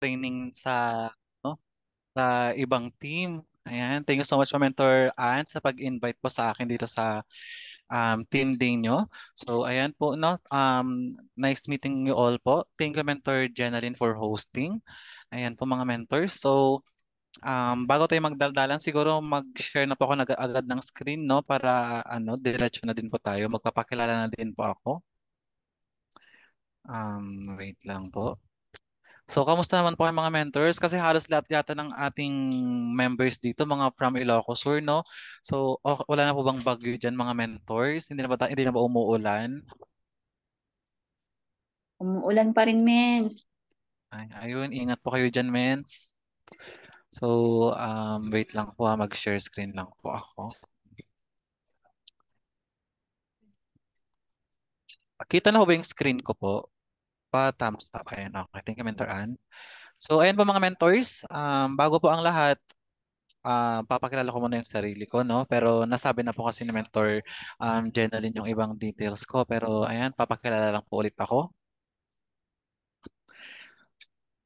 training sa no, sa ibang team. Ayan, thank you so much po Mentor Ann sa pag-invite po sa akin dito sa team day nyo. So ayan po no, nice meeting you all po. Thank you Mentor Jenaline for hosting. Ayan po mga mentors. So bago tayo magdaldalan, siguro mag-share na po ako agad ng screen no para diretso na din po tayo. Magpapakilala na din po ako. Wait lang po. So, kamusta naman po kayo mga mentors? Kasi halos lahat yata ng ating members dito, mga from Ilocos Sur, no? So, wala na po bang bagyo dyan mga mentors? Hindi na ba umuulan? Umuulan pa rin, mens. Ay, ayun, ingat po kayo dyan, mens. So, wait lang po mag-share screen lang po ako. Kita na po ba yung screen ko po? Pa-thumbs up. Ayan, okay. Thank you, Mentor Ann. So, ayan po mga mentors. Bago po ang lahat, papakilala ko muna yung sarili ko, no? Pero nasabi na po kasi ni Mentor Jenaline yung ibang details ko. Pero ayan, papakilala lang po ulit ako.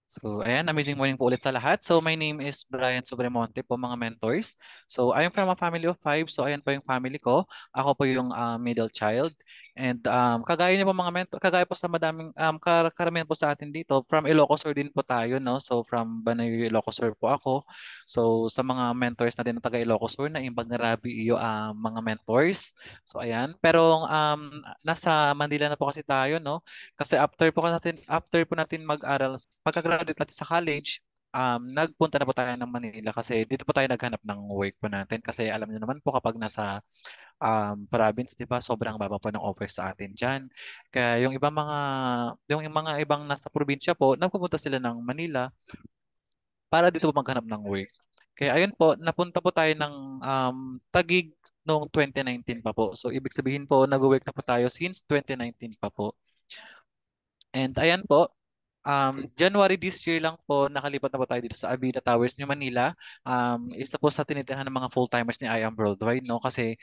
So, ayan, amazing morning po ulit sa lahat. So, my name is Brian Sobremonte po, mga mentors. So, I am from a family of five. So, ayan po yung family ko. Ako po yung middle child. And kagaya niyo po mga mentor, kagaya po sa madaming, karamihan po sa atin dito, from Ilocos Sur din po tayo, no? So, from Banayoy, Ilocos Sur po ako. So, sa mga mentors natin na taga Ilocos Sur, na imbag na rabi iyo, mga mentors. So, ayan. Pero, nasa Manila na po kasi tayo, no? Kasi after po natin mag-aral, pagka-graduate natin sa college, nagpunta na po tayo ng Manila kasi dito po tayo naghanap ng work po natin. Kasi alam niyo naman po kapag nasa province, di ba, sobrang baba po ng offers sa atin dyan. Kaya yung mga ibang nasa probinsya po, nagpupunta sila ng Manila para dito po maghanap ng work. Kaya ayun po, napunta po tayo ng Taguig noong 2019 pa po. So ibig sabihin po, nag-work na po tayo since 2019 pa po. And ayan po, January this year lang po, nakalipat na po tayo dito sa Avida Towers, New Manila. Isa po sa tinitirhan ng mga full-timers ni I Am Worldwide, no? Kasi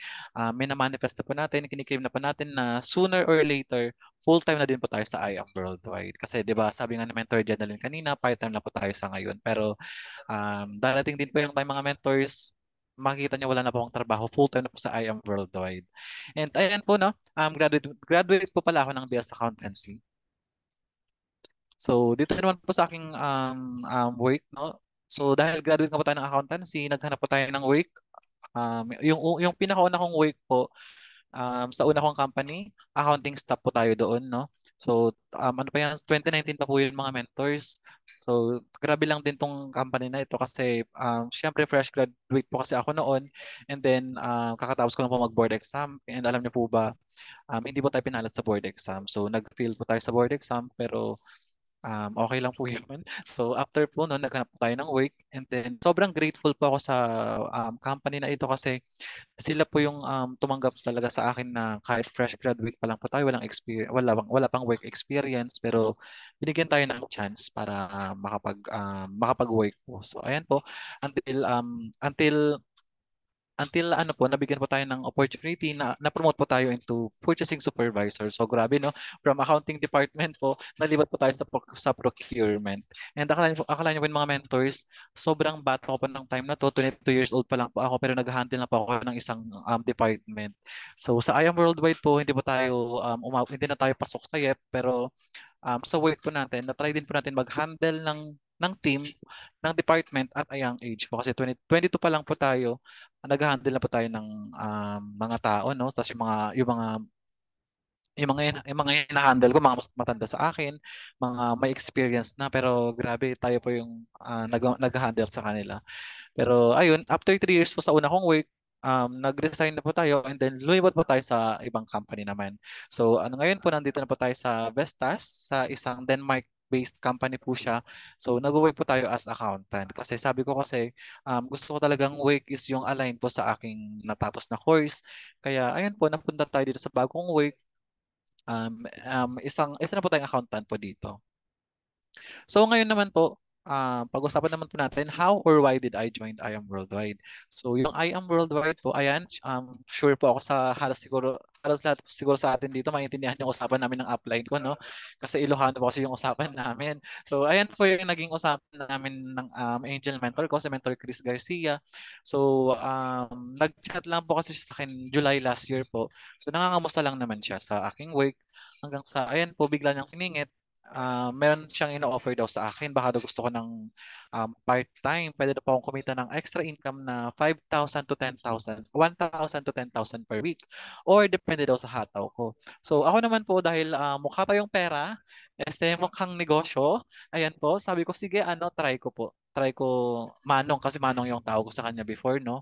minamanifest na po natin, kiniklaim na po natin na sooner or later, full-time na din po tayo sa I Am Worldwide. Kasi 'di ba, sabi nga ni Mentor Jenaline kanina, part-time na po tayo sa ngayon. Pero darating din po yung time mga mentors, makikita niyo wala na po akong trabaho, full-time na po sa I Am Worldwide. And ayan po, no? Graduate po pala ako ng BS Accountancy. So, dito naman po sa aking work, no? So, dahil graduate nga po tayo ng accountancy, naghanap po tayo ng work. Yung pinakauna kong work po, sa una kong company, accounting staff po tayo doon, no? So, ano pa yan, 2019 pa po yung mga mentors. So, grabe lang din tong company na ito kasi, syempre fresh graduate po kasi ako noon. And then, kakatapos ko lang po mag-board exam. And alam niyo po ba, hindi po tayo pinalas sa board exam. So, nag-fail po tayo sa board exam, pero okay lang po yun. So after po noon, naghanap po tayo ng work and then sobrang grateful po ako sa company na ito kasi sila po yung tumanggap talaga sa akin na kahit fresh graduate pa lang po tayo, walang experience, wala pang work experience pero binigyan tayo ng chance para makapag-work po. So ayan po until ano po, nabigyan po tayo ng opportunity na na-promote po tayo into purchasing supervisor. So grabe no, from accounting department po, nalipat po tayo sa procurement. And akala niyo po yung mga mentors, sobrang bata ko po ng time na to, 22 years old pa lang po ako, pero nag-handle na po ako ng isang department. So sa IAM Worldwide po, hindi na tayo pasok sa YEP, pero sa work po natin, na-try din po natin mag-handle ng team, ng department at a young age po. Kasi 22 pa lang po tayo, nag-handle na po tayo ng mga tao, no? Tapos yung mga hina-handle ko, mga mas matanda sa akin, mga may experience na, pero grabe, tayo po yung nag-handle sa kanila. Pero ayun, after 3 years po sa una kong work, nag-resign na po tayo and then lumipat po tayo sa ibang company naman. So ngayon po nandito na po tayo sa Vestas, sa isang Denmark-based company po siya. So nag-work po tayo as accountant. Kasi sabi ko kasi gusto ko talagang work is yung align po sa aking natapos na course. Kaya ayun po, napunta tayo dito sa bagong work. Isa na po tayong accountant po dito. So ngayon naman po, pag-usapan naman po natin how or why did I join I Am Worldwide. So yung I Am Worldwide po, ayan, sure po ako sa halos siguro halos lahat po siguro sa atin dito maintindihan yung usapan namin ng upline ko, no? Kasi Ilocano po kasi yung usapan namin. So, ayan po yung naging usapan namin ng angel mentor ko, si Mentor Chris Garcia. So, nag-chat lang po kasi siya sa akin July last year po. So, nangangamusta lang naman siya sa aking work. Hanggang sa, ayan po, bigla niyang siningit. Meron siyang ino-offer daw sa akin. Baka daw gusto ko ng part-time. Pwede na po akong kumita ng extra income na 5,000 to 10,000, 1,000 to 10,000 per week. Or depende daw sa hataw ko. So ako naman po dahil mukha tayong pera, mukhang negosyo, ayan po, sabi ko sige, try ko po. Try ko Manong kasi Manong yung tawag ko sa kanya before, no?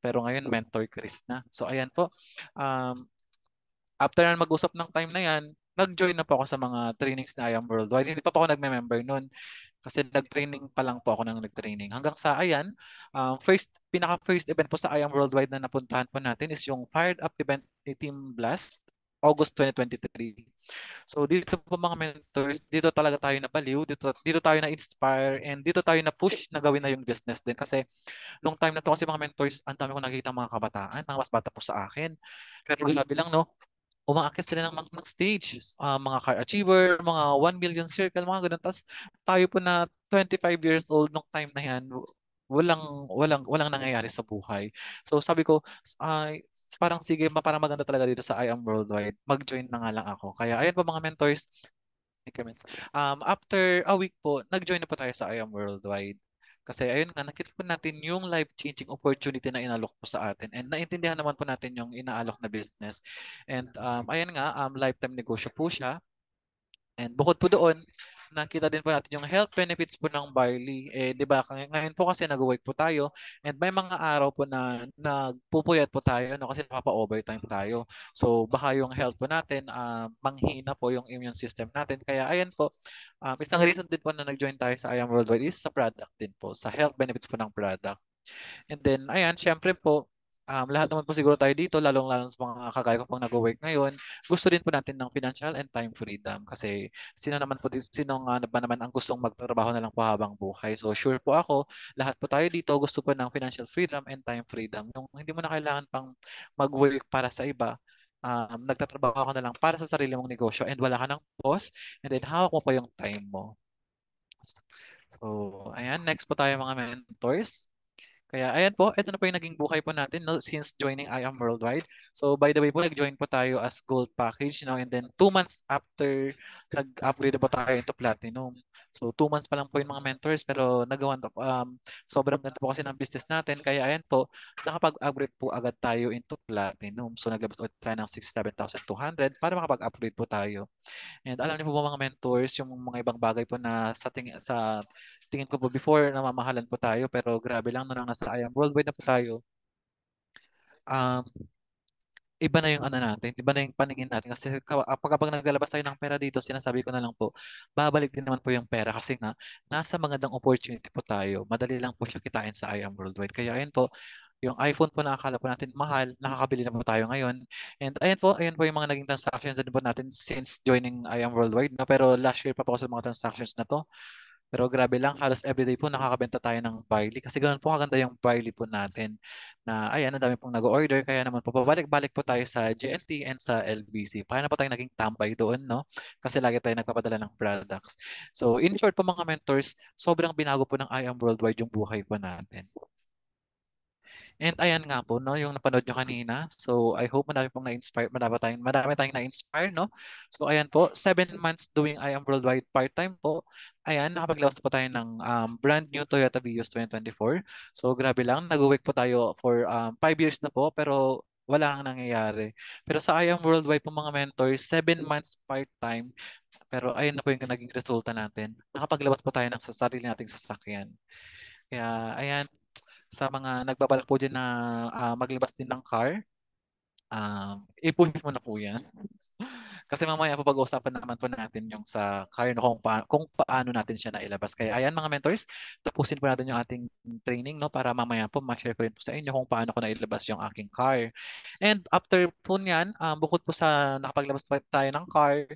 Pero ngayon Mentor Chris na. So ayan po. Um, After na mag-usap ng time na yan, nag-join na po ako sa mga trainings na I Am Worldwide. Hindi pa po ako nagme-member noon kasi nag-training pa lang po ako nang nag-training. Hanggang sa ayan, pinaka-first event po sa I Am Worldwide na napuntahan po natin is yung Fired Up event ni Team Blast, August 2023. So dito po mga mentors, dito talaga tayo nabaliw, dito tayo na-inspire, and dito tayo na-push na gawin na yung business din. Kasi nung time na to kasi mga mentors, ang dami ko nakikita mga kabataan, mga mas bata po sa akin. Pero grabe lang, no? Umaakyat sila ng stage, mga car achiever, mga 1 million circle, mga ganun. Tapos tayo po na 25 years old nung time na yan, walang nangyayari sa buhay. So sabi ko, ay, parang sige, parang maganda talaga dito sa I Am Worldwide. Mag-join na nga lang ako. Kaya ayun po mga mentors, comments. After a week po, nag-join na po tayo sa I Am Worldwide. Kasi ayun nga, nakita po natin yung life-changing opportunity na inalok po sa atin. And naintindihan naman po natin yung inaalok na business. And ayun nga, lifetime negosyo po siya. And bukod po doon, nakita din po natin yung health benefits po ng barley. Di ba, ngayon po kasi nag-work po tayo and may mga araw po na nagpupuyat po tayo no, kasi napapa-overtime tayo. So baka yung health po natin, manghina po yung immune system natin. Kaya ayan po, isang reason din po na nag-join tayo sa I Am Worldwide is sa product din po, sa health benefits po ng product. And then, ayan, syempre po, lahat naman po siguro tayo dito, lalong-lalo sa mga kagaya ko pang nag-work ngayon, gusto din po natin ng financial and time freedom. Kasi sino naman po, sino nga ba naman ang gustong magtrabaho na lang po habang buhay. So sure po ako, lahat po tayo dito gusto po ng financial freedom and time freedom. Yung hindi mo na kailangan pang mag-work para sa iba, nagtatrabaho ka na lang para sa sarili mong negosyo and wala ka ng boss and then hawak mo pa yung time mo. So, ayan, next po tayo mga mentors. Kaya ayan po, ito na po yung naging buhay po natin no, since joining I Am Worldwide. So by the way po, nag-join po tayo as gold package, and then 2 months after, nag-upgrade po tayo into platinum. So 2 months pa lang po yung mga mentors, pero sobrang ganda po kasi ng business natin. Kaya ayan po, nakapag-upgrade po agad tayo into platinum. So naglabas ulit tayo ng 67,200 para makapag-upgrade po tayo. And alam niyo po ba mga mentors, yung mga ibang bagay po na sa tingin ko po before namamahalan po tayo pero grabe lang nung nasa I Am Worldwide na po tayo. Um, Iba na yung natin, iba na yung paningin natin kasi kapag naglalabas tayo ng pera dito, sinasabi ko na lang po, babalik din naman po yung pera kasi nga nasa magandang opportunity po tayo. Madali lang po siya kitain sa I Am Worldwide. Kaya ayun po, yung iPhone po na akala po natin mahal, nakakabili na po tayo ngayon. And ayan po yung mga naging transactions din po natin since joining I Am Worldwide. No? Pero last year pa po ako sa mga transactions na to. Pero grabe lang, halos everyday po nakakabenta tayo ng barley. Kasi ganoon po kaganda yung barley po natin. Na ayan, ang dami pong nag-order. Kaya naman po, pabalik-balik po tayo sa GNT and sa LBC. Para na po tayo naging tambay doon, no? Kasi lagi tayo nagpapadala ng products. So, in short po mga mentors, sobrang binago po ng I Am Worldwide yung buhay po natin. And ayan nga po, no, yung napanood nyo kanina. So, I hope madami pong na-inspire, madami tayong na-inspire, no? So, ayan po, 7 months doing I Am Worldwide part-time po. Ayan, nakapaglawas po tayo ng brand new Toyota Vios 2024. So, grabe lang, nag-work po tayo for 5 years na po, pero wala kang nangyayari. Pero sa I Am Worldwide po mga mentors, 7 months part-time, pero ayun na po yung naging resulta natin. Nakapaglawas po tayo ng sa sarili nating sasakyan. Kaya, ayan, sa mga nagbabalak po dyan na maglabas din ng car, i-push mo na po yan. Kasi mamaya po pag-uusapan naman po natin yung sa car no, kung paano natin siya nailabas. Kaya ayan mga mentors, tapusin po natin yung ating training no para mamaya po ma-share ko rin po sa inyo kung paano ko nailabas yung aking car. And after po niyan, bukod po sa nakapaglabas po tayo ng car,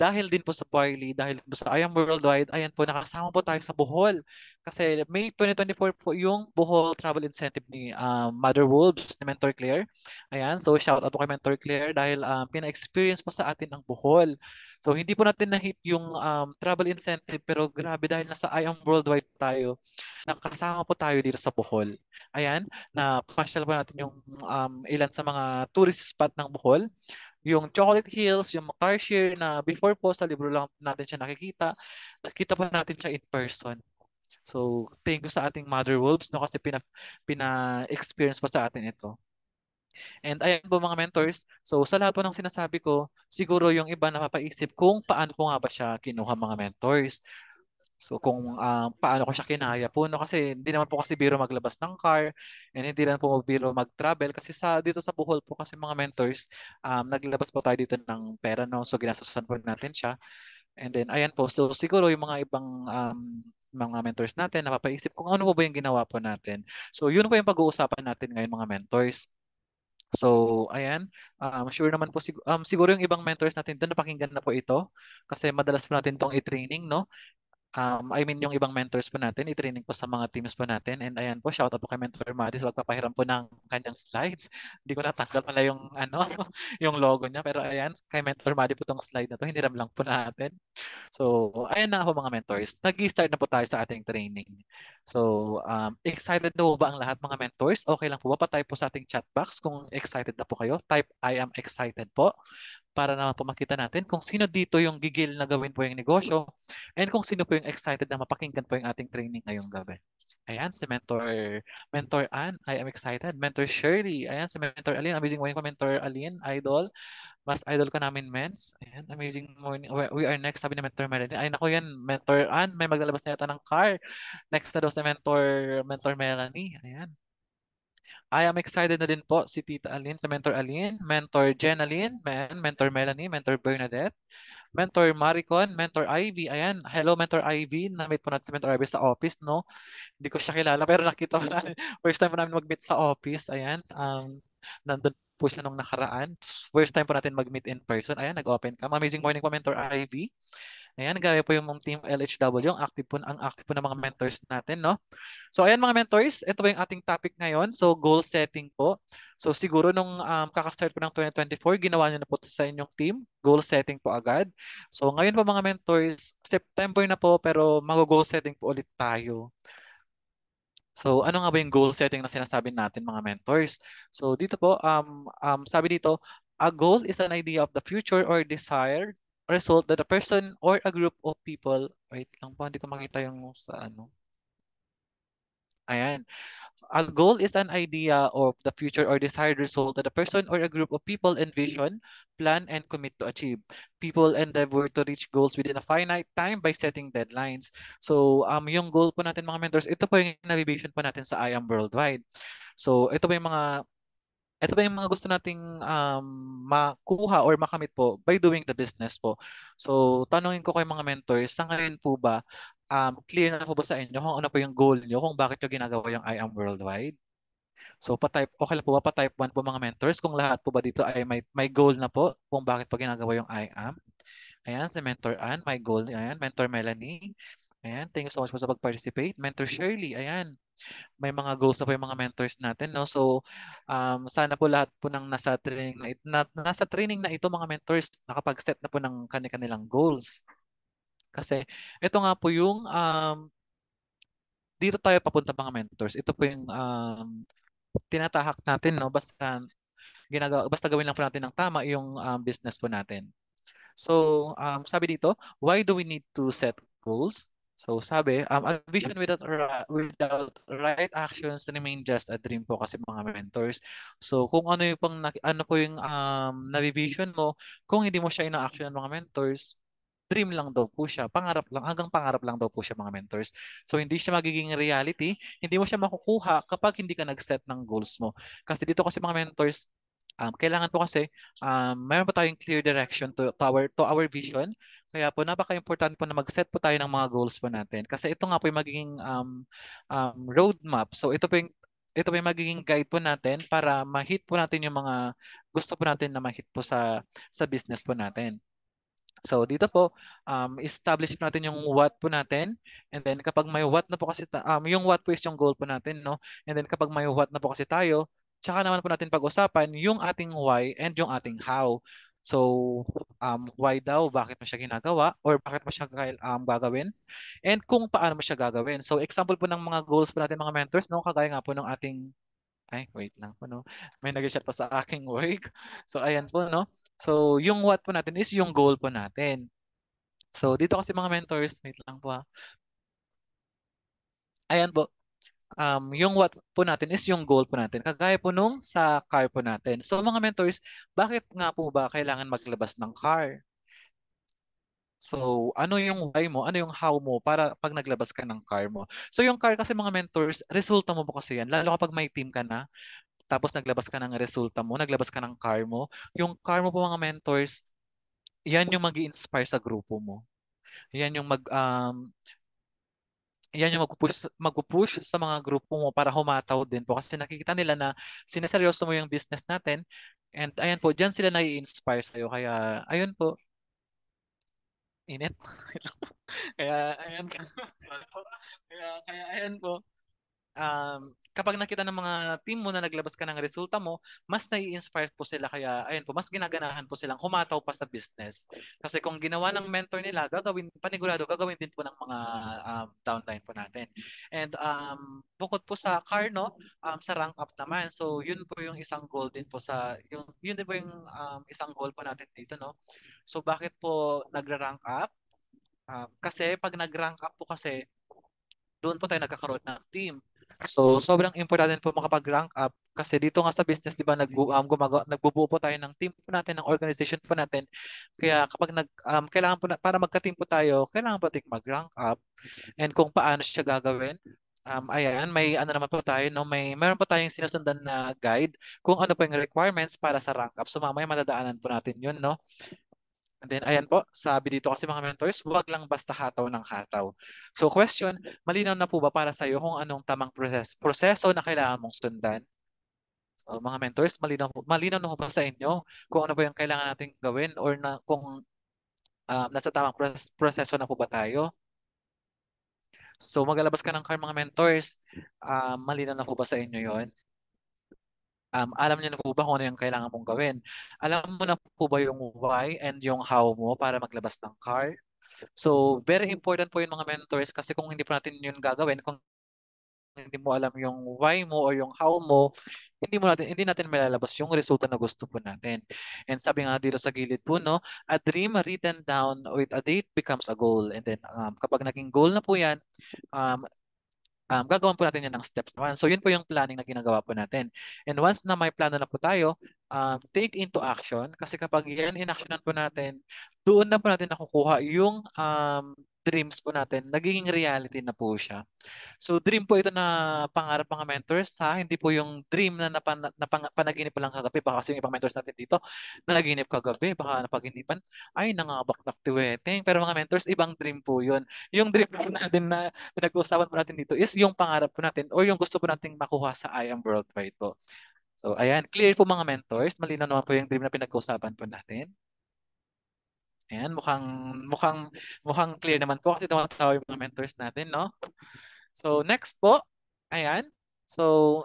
dahil din po sa Poirely, dahil po sa I Am Worldwide, ayan po, nakasama po tayo sa Bohol. Kasi May 2024 po yung Bohol Travel Incentive ni Mother Wolves, ni Mentor Claire. Ayan, so shout out po kay Mentor Claire dahil pina-experience po sa atin ang Bohol. So hindi po natin na-hit yung travel incentive, pero grabe dahil nasa I Am Worldwide tayo, nakasama po tayo dito sa Bohol. Ayan, na pasyal po natin yung ilan sa mga tourist spot ng Bohol. Yung Chocolate Hills, yung Tarsier na before po sa libro lang natin siya nakikita, nakita po natin siya in person. So, thank you sa ating Mother Wolves, no, kasi pina-experience po sa atin ito. And ayan po mga mentors, so sa lahat po ng sinasabi ko, siguro yung iba napapaisip kung paano ko nga ba siya kinuha mga mentors. So kung paano ko siya kinaya po, no, kasi hindi naman po kasi biro maglabas ng car, and hindi rin po biro mag-travel kasi dito sa Bohol po kasi mga mentors, naglabas po tayo dito ng pera, no, so ginasusan po natin siya. And then ayan po, so siguro yung mga ibang mga mentors natin napapaisip kung ano po ba yung ginawa po natin. So yun po yung pag-uusapan natin ngayon mga mentors. So, ayan, sure naman po siguro yung ibang mentors natin doon napakinggan na po ito kasi madalas po natin itong i-training, no? I mean, yung ibang mentors po natin, i-training po sa mga teams po natin. And ayan po, shout out po kay Mentor Maris, magpapahiram po ng kanyang slides. Hindi ko natanggal pala yung, ano, yung logo niya. Pero ayan, kay Mentor Maris po tong slide na to, hiniram lang po natin. So, ayan na ako mga mentors. Nag-start na po tayo sa ating training. So, excited na po ba ang lahat mga mentors? Okay lang po ba? Pa-type po sa ating chat box kung excited na po kayo. Type I am excited po para naman po makita natin kung sino dito yung gigil na gawin po yung negosyo and kung sino po yung excited na mapakinggan po yung ating training ngayong gabi. Ayan, si Mentor Ann, I am excited. Mentor Shirley, ayan, si Mentor Aline, amazing morning po, Mentor Aline, idol. Mas idol ka namin, Mens. Ayan, amazing morning. We are next, sabi ni Mentor Melanie. Ay, naku yan, Mentor Ann, may maglalabas na yata ng car. Next na daw si Mentor Melanie. Ayan. I am excited na din po si Tita Aline, si Mentor Aline, Mentor Jen Aline, Mentor Melanie, Mentor Bernadette, Mentor Maricon, Mentor Ivy. Ayan, hello Mentor Ivy. Na-meet po natin si Mentor Ivy sa office, no? Hindi ko siya kilala pero nakita ko na first time po namin mag-meet sa office. Ayan, nandun po siya nung nakaraan. First time po natin mag-meet in person. Ayan, nag-open ka. Amazing morning po, Mentor Ivy. Ayan, gaya po yung Team LHW. Ang active po ng mga mentors natin, no? So, ayan mga mentors, ito po yung ating topic ngayon. So, goal setting po. So, siguro nung kakastart po ng 2024, ginawa niyo na po ito sa inyong team. Goal setting po agad. So, ngayon po mga mentors, September na po, pero mag-goal setting po ulit tayo. So, ano nga ba yung goal setting na sinasabi natin mga mentors? So, dito po, sabi dito, a goal is an idea of the future or desired result that a person or a group of people, wait lang po, hindi ko makita yung sa ano. Ayan. A goal is an idea of the future or desired result that a person or a group of people envision, plan, and commit to achieve. People endeavor to reach goals within a finite time by setting deadlines. So, yung goal po natin mga mentors, ito po yung navigation po natin sa I Am Worldwide. So, ito ba yung mga gusto nating makuha or makamit po by doing the business po. So, tanungin ko kay mga mentors, sa ngayon po ba, clear na po ba sa inyo kung ano po yung goal nyo, kung bakit nyo ginagawa yung I Am Worldwide? So, okay lang po ba pa-type 1 po mga mentors kung lahat po ba dito ay may goal na po kung bakit po ginagawa yung I Am? Ayan, si Mentor Ann, may goal. Ayan, Mentor Melanie. Ayan, thank you so much po sa pag-participate. Mentor Shirley, ayan, may mga goals na po yung mga mentors natin, no? So, sana po lahat po ng nasa training na ito mga mentors, nakapag-set na po ng kanilang goals. Kasi ito nga po yung dito tayo papunta mga mentors. Ito po yung tinatahak natin, no? Basta gawin lang po natin ng tama yung business po natin. So, sabi dito, why do we need to set goals? So, sabi, a vision without right actions remain just a dream po kasi mga mentors. So, kung ano po yung nabivision mo, kung hindi mo siya ina-action ng mga mentors, dream lang daw po siya, pangarap lang, hanggang pangarap lang daw po siya mga mentors. So, hindi siya magiging reality, hindi mo siya makukuha kapag hindi ka nag-set ng goals mo. Kasi dito kasi mga mentors, kailangan po kasi mayroon pa tayong clear direction to our vision. Kaya po napaka-important po na mag-set po tayo ng mga goals po natin. Kasi ito nga po yung magiging roadmap. So ito po yung magiging guide po natin para ma-hit po natin yung mga gusto po natin na ma-hit po sa business po natin. So dito po, establish po natin yung what po natin. And then kapag may what na po kasi, yung what po is yung goal po natin, no? And then kapag may what na po kasi tayo, tsaka naman po natin pag-usapan yung ating why and yung ating how. So, why daw, bakit mo siya ginagawa or bakit mo siya gagawin and kung paano mo siya gagawin. So, example po ng mga goals po natin mga mentors, no? Kagaya nga po ng ating ay, wait lang po, no? May nag-chat pa sa aking work. So, ayan po, no? So, yung what po natin is yung goal po natin. So, dito kasi mga mentors, wait lang po. Ayan po, yung what po natin is yung goal po natin. Kagaya po nung sa car po natin. So, mga mentors, bakit nga po ba kailangan maglabas ng car? So, ano yung why mo, ano yung how mo para pag naglabas ka ng car mo. So, yung car kasi mga mentors, resulta mo po kasi yan. Lalo kapag may team ka na, tapos naglabas ka ng resulta mo, naglabas ka ng car mo, yung car mo po mga mentors, yan yung mag-i-inspire sa grupo mo. Yan yung yan yung magpupush sa mga grupo mo para humataw din po kasi nakikita nila na sineseryoso mo yung business natin and ayan po, diyan sila nai-inspire sa'yo. Kaya ayun po, init. Kaya ayan po. Sorry po. Kaya ayan po. Kapag nakita ng mga team mo na naglabas ka ng resulta mo, mas nai-inspire po sila. Kaya, ayun po, mas ginaganahan po silang humataw pa sa business. Kasi kung ginawa ng mentor nila, panigurado, gagawin din po ng mga downline po natin. And bukod po sa car, no, sa rank up naman. So, yun po yung isang goal din po yun din po yung isang goal po natin dito, no. So, bakit po nagra-rank up? Kasi pag nag-rank up po kasi, doon po tayo nagkakaroon ng team. So, sobrang importante po makapag-rank up kasi dito nga sa business, di ba, nagbubuo po tayo ng team po natin, ng organization po natin. Kaya kapag kailangan po para magka-team po tayo, kailangan po natin mag-rank up and kung paano siya gagawin. Ayan, may ano naman po tayo, no? Meron po tayong sinusundan na guide kung ano po yung requirements para sa rank up. So, mamaya madadaanan po natin yun, no? And then, ayan po, sabi dito kasi mga mentors, huwag lang basta hataw ng hataw. So, question, malinaw na po ba para sa iyo kung anong tamang proseso na kailangan mong sundan? So, mga mentors, malinaw na po ba sa inyo kung ano ba yung kailangan nating gawin or kung nasa tamang proseso na po ba tayo? So, maglalabas ka ng car mga mentors, malinaw na po ba sa inyo yon? Alam niyo na po ba kung ano yung kailangan mong gawin? Alam mo na po ba yung why and yung how mo para maglabas ng car? So, very important po yung mga mentors kasi kung hindi po natin yun gagawin, kung hindi mo alam yung why mo or yung how mo, hindi natin malalabas yung resulta na gusto po natin. And sabi nga dito sa gilid po, no, a dream written down with a date becomes a goal. And then kapag naging goal na po yan, um, gagawin po natin yan ng steps naman. So yun po yung planning na ginagawa po natin. And once na may plano na po tayo, take into action kasi kapag yan in-actionan po natin, doon na po natin nakukuha yung dreams po natin. Nagiging reality na po siya. So dream po ito na pangarap mga mentors ha, hindi po yung dream na, panaginip pa lang kagabi. Baka kasi yung ibang mentors natin dito, nanaginip kagabi, baka napaginipan, ay nangabaknak tiweteng. Pero mga mentors, ibang dream po yun. Yung dream po natin na pinag-uusapan po natin dito is yung pangarap po natin or yung gusto po nating makuha sa I Am Worldwide po. So ayan, clear po mga mentors, malinaw naman po yung dream na pinag-uusapan po natin. Ayan, mukhang, mukhang clear naman po kasi tumatawa yung mga mentors natin, no? So next po, ayan. So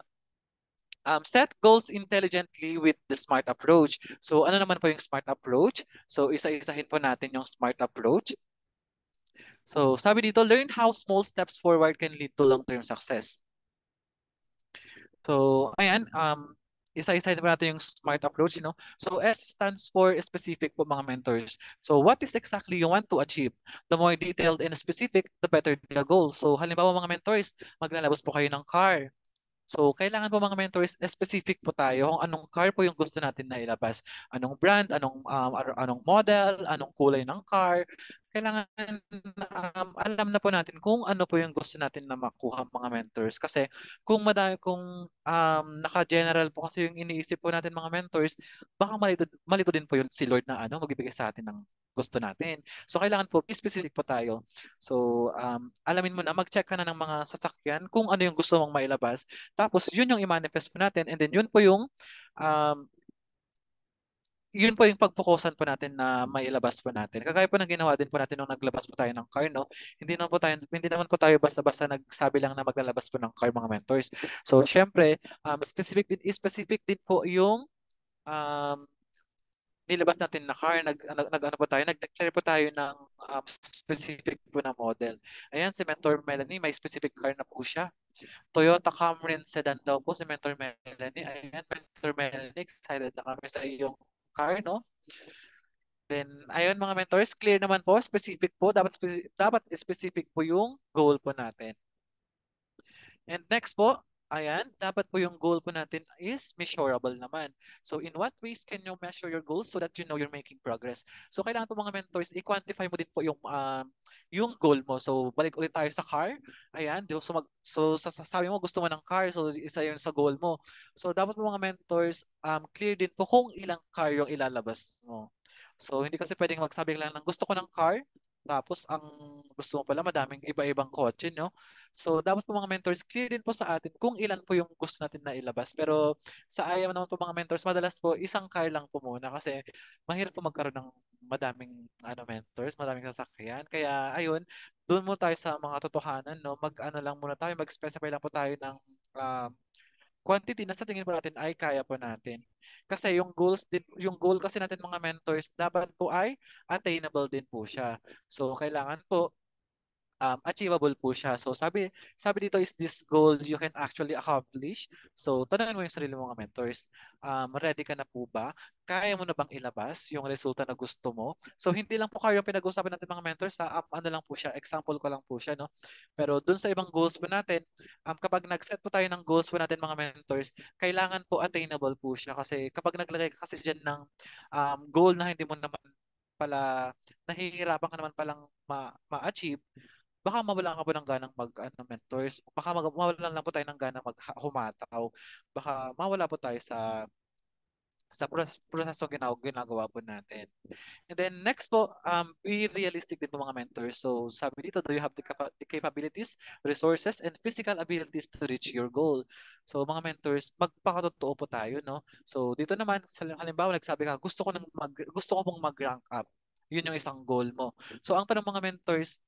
set goals intelligently with the SMART approach. So ano naman po yung SMART approach? So isa-isahin po natin yung SMART approach. So sabi dito, learn how small steps forward can lead to long-term success. So ayan, isa-isahin po natin yung SMART approach, you know. So S stands for specific po mga mentors. So what is exactly you want to achieve? The more detailed and specific, the better the goal. So halimbawa mga mentors, maglalabas po kayo ng car. So, kailangan po mga mentors, specific po tayo kung anong car po yung gusto natin na ilabas. Anong brand, anong model, anong kulay ng car. Kailangan alam na po natin kung ano po yung gusto natin na makuha mga mentors. Kasi kung naka-general po kasi yung iniisip po natin mga mentors, baka malito din po yun si Lord na magbibigay sa atin ng gusto natin. So, kailangan po, be specific po tayo. So, alamin mo na, mag-check ka na ng mga sasakyan kung ano yung gusto mong mailabas. Tapos, yun yung i-manifest po natin. And then, yun po yung um, yun po yung pagpukusan po natin na mailabas po natin. Kagaya po ng ginawa din po natin nung naglabas po tayo ng car, no? Hindi naman po tayo basta-basta nagsabi lang na maglalabas po ng car, mga mentors. So, syempre, specific din po yung um, nilabas natin na car, ano po tayo, nag-declare po tayo ng specific po na model. Ayan, si Mentor Melanie, may specific car na po siya. Toyota Camry sedan daw po si Mentor Melanie. Ayan, Mentor Melanie, excited na kami sa iyong car, no? Then, ayun mga mentors, clear naman po, specific po, dapat specific po yung goal po natin. And next po, ayan, dapat po yung goal po natin is measurable naman. So in what ways can you measure your goals so that you know you're making progress? So kailangan po mga mentors, i-quantify mo din po yung goal mo. So balik ulit tayo sa car. Ayan, sabi mo gusto mo ng car, so isa yun sa goal mo. So dapat po mga mentors, clear din po kung ilang car yung ilalabas mo. So hindi kasi pwedeng magsabi lang ng gusto ko ng car, tapos ang gusto mo pala madaming iba-ibang kotse, no? So, dapat po mga mentors, clear din po sa atin kung ilan po yung gusto natin na ilabas. Pero sa ayaw naman po mga mentors, madalas po isang car lang po muna kasi mahirap po magkaroon ng madaming mentors, madaming sasakyan. Kaya ayun, doon mo tayo sa mga totohanan, no? Mag-ano lang muna tayo, mag-specify lang po tayo ng um, quantity na sa tingin po natin ay kaya po natin. Kasi yung goal kasi natin mga mentors, dapat po ay attainable din po siya. So, kailangan po achievable po siya. So sabi dito is this goal you can actually accomplish. So tanungin mo yung sarili mo mga mentors. Ready ka na po ba? Kaya mo na bang ilabas yung resulta na gusto mo? So hindi lang po kayo yung pinag-uusapan natin mga mentors. Ano lang po siya, example ko lang po siya, no? Pero dun sa ibang goals po natin, kapag nag-set po tayo ng goals po natin mga mentors, kailangan po attainable po siya. Kasi kapag naglagay ka kasi dyan ng goal na hindi mo naman pala, nahihirapan ka naman palang ma-achieve, baka mawalan ka po ng ganang mentors. Baka mawalan lang po tayo ng ganang humataw. Baka mawala po tayo sa prosesong ginagawa po natin. And then next po, be realistic din po mga mentors. So sabi dito, do you have the capabilities, resources, and physical abilities to reach your goal? So mga mentors, magpakatotoo po tayo, no? So dito naman, halimbawa, nagsabi ka, gusto ko pong mag-rank up. Yun yung isang goal mo. So ang tanong mga mentors,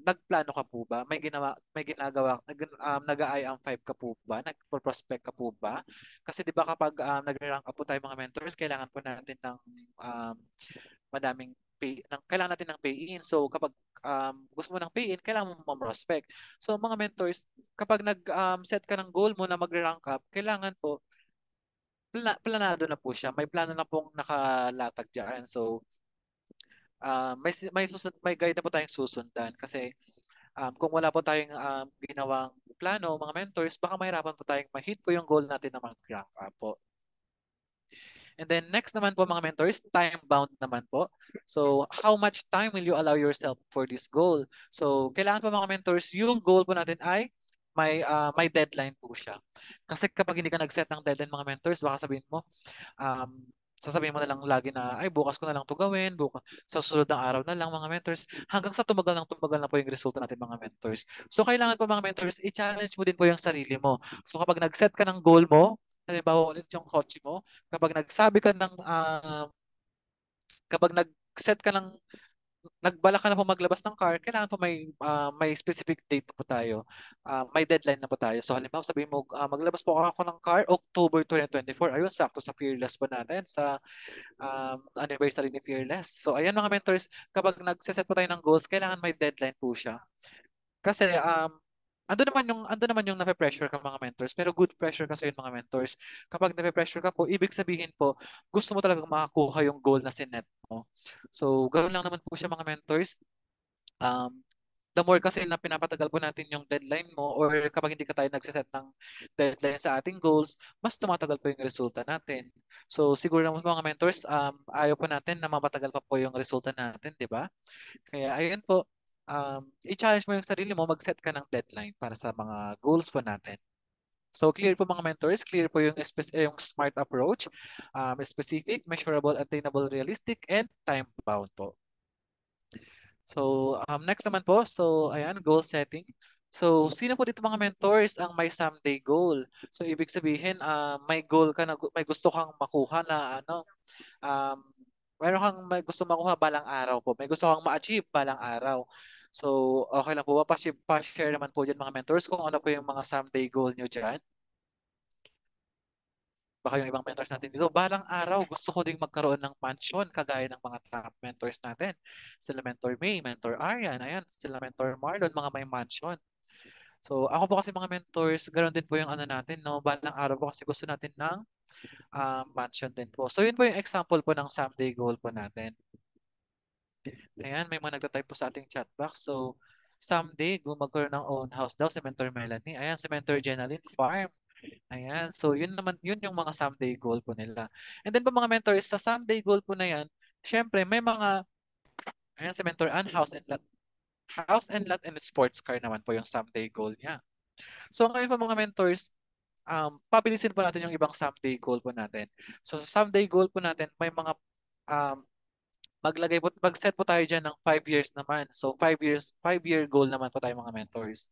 nagplano ka po ba? May ginagawa, nag-IAM5 ka po ba? Nagpo-prospect ka po ba? Kasi 'di ba kapag nagre-rank up po tayo mga mentors, kailangan po natin ng madaming kailangan natin ng pay-in. So kapag gusto mo ng pay-in, kailangan mo ma-prospect. So mga mentors, kapag set ka ng goal mo na magre-rank up, kailangan po planado na po siya. May plano na pong nakalatag diyan. So may guide na po tayong susundan kasi kung wala po tayong ginawang plano, mga mentors, baka mahirapan po tayong ma-hit po yung goal natin na mag-rank up po. And then next naman po mga mentors, time bound naman po. So how much time will you allow yourself for this goal? So kailangan po mga mentors, yung goal po natin ay may deadline po siya. Kasi kapag hindi ka nag-set ng deadline mga mentors, baka sabihin mo, um, sasabihin mo na lang lagi na, ay, bukas ko na lang to gawin, bukas, sa susunod ng araw na lang mga mentors, hanggang sa tumagal na po yung resulta natin mga mentors. So, kailangan po mga mentors, i-challenge mo din po yung sarili mo. So, kapag nag-set ka ng goal mo, halimbawa ulit yung kotse mo, kapag nagsabi ka ng, kapag nag-set ka ng nagbala ka na po maglabas ng car, kailangan po may specific date na po tayo. May deadline na po tayo. So halimbawa sabihin mo, maglabas po ako ng car October 2024. Ayun, sakto sa Fearless po natin, sa anniversary ni Fearless. So ayan mga mentors, kapag nagsiset po tayo ng goals, kailangan may deadline po siya. Kasi ando naman yung nape-pressure ka mga mentors, pero good pressure kasi yung mga mentors. Kapag nape-pressure ka po, ibig sabihin po, gusto mo talagang makakuha yung goal na sinet mo. So, ganoon lang naman po siya mga mentors. Um, the more kasi na pinapatagal po natin yung deadline mo or kapag hindi ka tayo nagsiset ng deadline sa ating goals, mas tumatagal po yung resulta natin. So, siguro naman mga mentors, ayaw po natin na mamatagal pa po yung resulta natin, di ba? Kaya ayun po, i-challenge mo yung sarili mo, mag-set ka ng deadline para sa mga goals po natin. So clear po mga mentors, clear po yung smart approach, specific, measurable, attainable, realistic, and time-bound po. So next naman po, so ayan, goal setting. So, sino po dito mga mentors ang may someday goal? So, ibig sabihin, may goal ka na, may gusto kang makuha na ano, um, meron kang may gusto makuha balang araw po. May gusto kang ma-achieve balang araw. So, okay lang po ba? Pa-share naman po dyan mga mentors kung ano po yung mga someday goal nyo dyan. Baka yung ibang mentors natin dito, balang araw, gusto ko ding magkaroon ng mansion kagaya ng mga top mentors natin. Sila Mentor May, Mentor Arian, ayan, sila Mentor Marlon, mga may mansion. So ako po kasi mga mentors, ganoon din po yung ano natin, no? Balang araw po kasi gusto natin ng mansion din po. So yun po yung example po ng someday goal po natin. Ayan, may mga nagtatype po sa ating chat box. So someday, magkaroon ng own house daw si Mentor Melanie. Ayan, si Mentor Jenaline Farm. Ayan, so yun naman, yun yung mga someday goal po nila. And then po mga mentors, sa someday goal po na yan, syempre may mga, ayan si Mentor Ann, house and lot and sports car naman po yung someday goal niya. So ngayon po mga mentors, pabilisin po natin yung ibang someday goal po natin. So sa someday goal po natin, may mga um, mag-set po tayo dyan ng 5 years naman. So 5 years, 5-year goal naman po tayo mga mentors.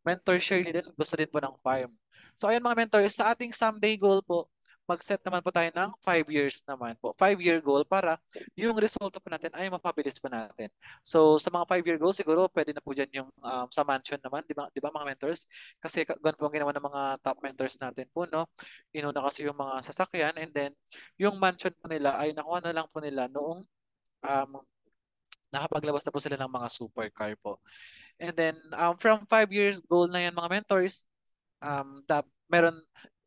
Mentor Shirley din, gusto din po ng farm. So ayun mga mentors, sa ating someday goal po, mag-set naman po tayo ng 5 years naman po. 5-year goal para yung resulta po natin ay mapabilis po natin. So sa mga 5-year goal, siguro pwede na po dyan yung sa mansion naman, di ba mga mentors? Kasi ganun po ang ginawa ng mga top mentors natin po, no? Inuna kasi yung mga sasakyan and then yung mansion po nila ay nakuha na lang po nila noong um, nakapaglabas na po sila ng mga supercar po. And then from 5 years goal na yan mga mentors, meron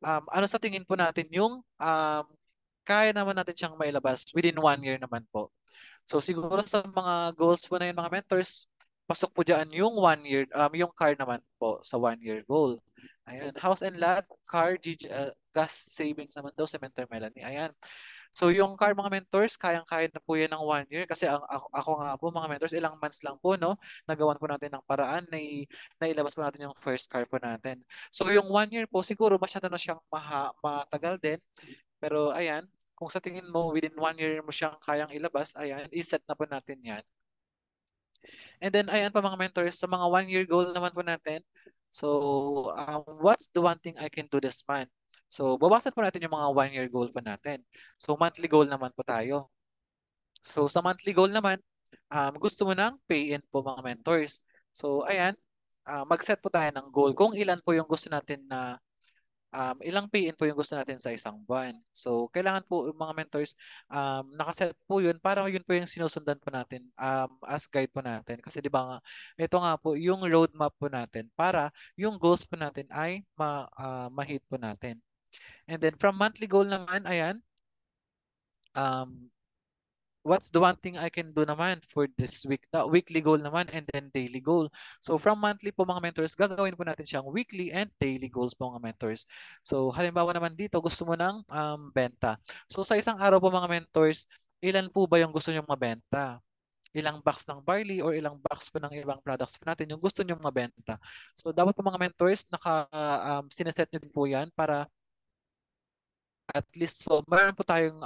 ano sa tingin po natin yung kaya naman natin siyang mailabas within 1 year naman po. So siguro sa mga goals po na yun mga mentors, pasok po dyan yung 1 year, yung car naman po sa 1 year goal. Ayan, house and lot, car, gas savings naman daw sa Mentor Melanie. Ayan. So yung car mga mentors, kayang-kaya na po yan ng 1 year kasi ako nga po mga mentors, ilang months lang po, no? Nagawan po natin ng paraan, nailabas po natin yung first car po natin. So yung 1 year po, siguro masyado na siyang matagal din. Pero ayan, kung sa tingin mo within 1 year mo siyang kayang ilabas, ayan, iset na po natin yan. And then ayan pa mga mentors, sa mga 1 year goal naman po natin. So what's the one thing I can do this month? So babasan po natin yung mga 1 year goal po natin. So monthly goal naman po tayo. So sa monthly goal naman, gusto mo ng pay-in po mga mentors. So ayan, mag-set po tayo ng goal kung ilan po yung gusto natin na ilang pay-in po yung gusto natin sa isang buwan. So, kailangan po yung mga mentors, nakaset po yun para yun po yung sinusundan po natin as guide po natin. Kasi di ba nga, ito nga po yung roadmap po natin para yung goals po natin ay ma-hit po natin. And then from monthly goal naman, ayan, um, what's the one thing I can do naman for this week? Weekly goal naman and then daily goal. So from monthly po mga mentors, gagawin po natin siyang weekly and daily goals po mga mentors. So halimbawa naman dito, gusto mo ng benta. So sa isang araw po mga mentors, ilan po ba yung gusto nyong mabenta? Ilang box ng barley or ilang box po ng ibang products po natin yung gusto nyong mabenta. So dapat po mga mentors, sineset nyo din po yan para at least po, meron po tayong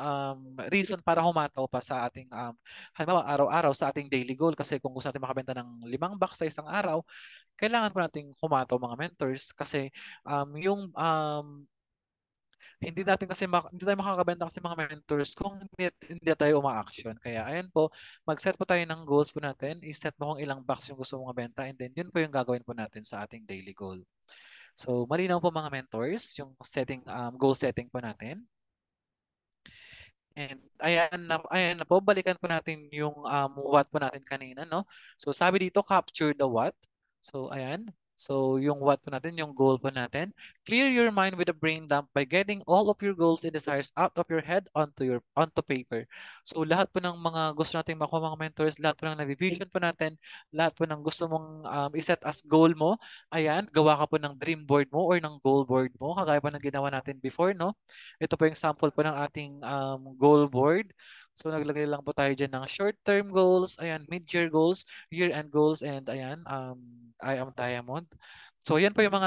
reason para humataw pa sa ating, halimbawa, araw-araw sa ating daily goal. Kasi kung gusto natin makabenta ng 5 box sa isang araw, kailangan po nating humataw mga mentors. Kasi yung hindi tayo makakabenta kasi mga mentors kung hindi tayo uma-action. Kaya ayan po, mag-set po tayo ng goals po natin. I-set mo kung ilang box yung gusto mong mabenta and then yun po yung gagawin po natin sa ating daily goal. So, malinaw po mga mentors, yung goal setting po natin. And ayan na po, balikan po natin yung what po natin kanina, no? So sabi dito, capture the what. So ayan. So yung what po natin, yung goal po natin. Clear your mind with a brain dump by getting all of your goals and desires out of your head onto paper. So lahat po ng mga gusto nating makuha mga mentors, lahat po ng vision po natin, lahat po ng gusto mong iset as goal mo, ayan, gawa ka po ng dream board mo or ng goal board mo, kagaya po ng ginawa natin before, no? Ito po yung sample po ng ating goal board. So naglagay lang po tayo dyan ng short-term goals, ayan, mid-year goals, year-end goals, and ayan, I am Diamond. So yan po yung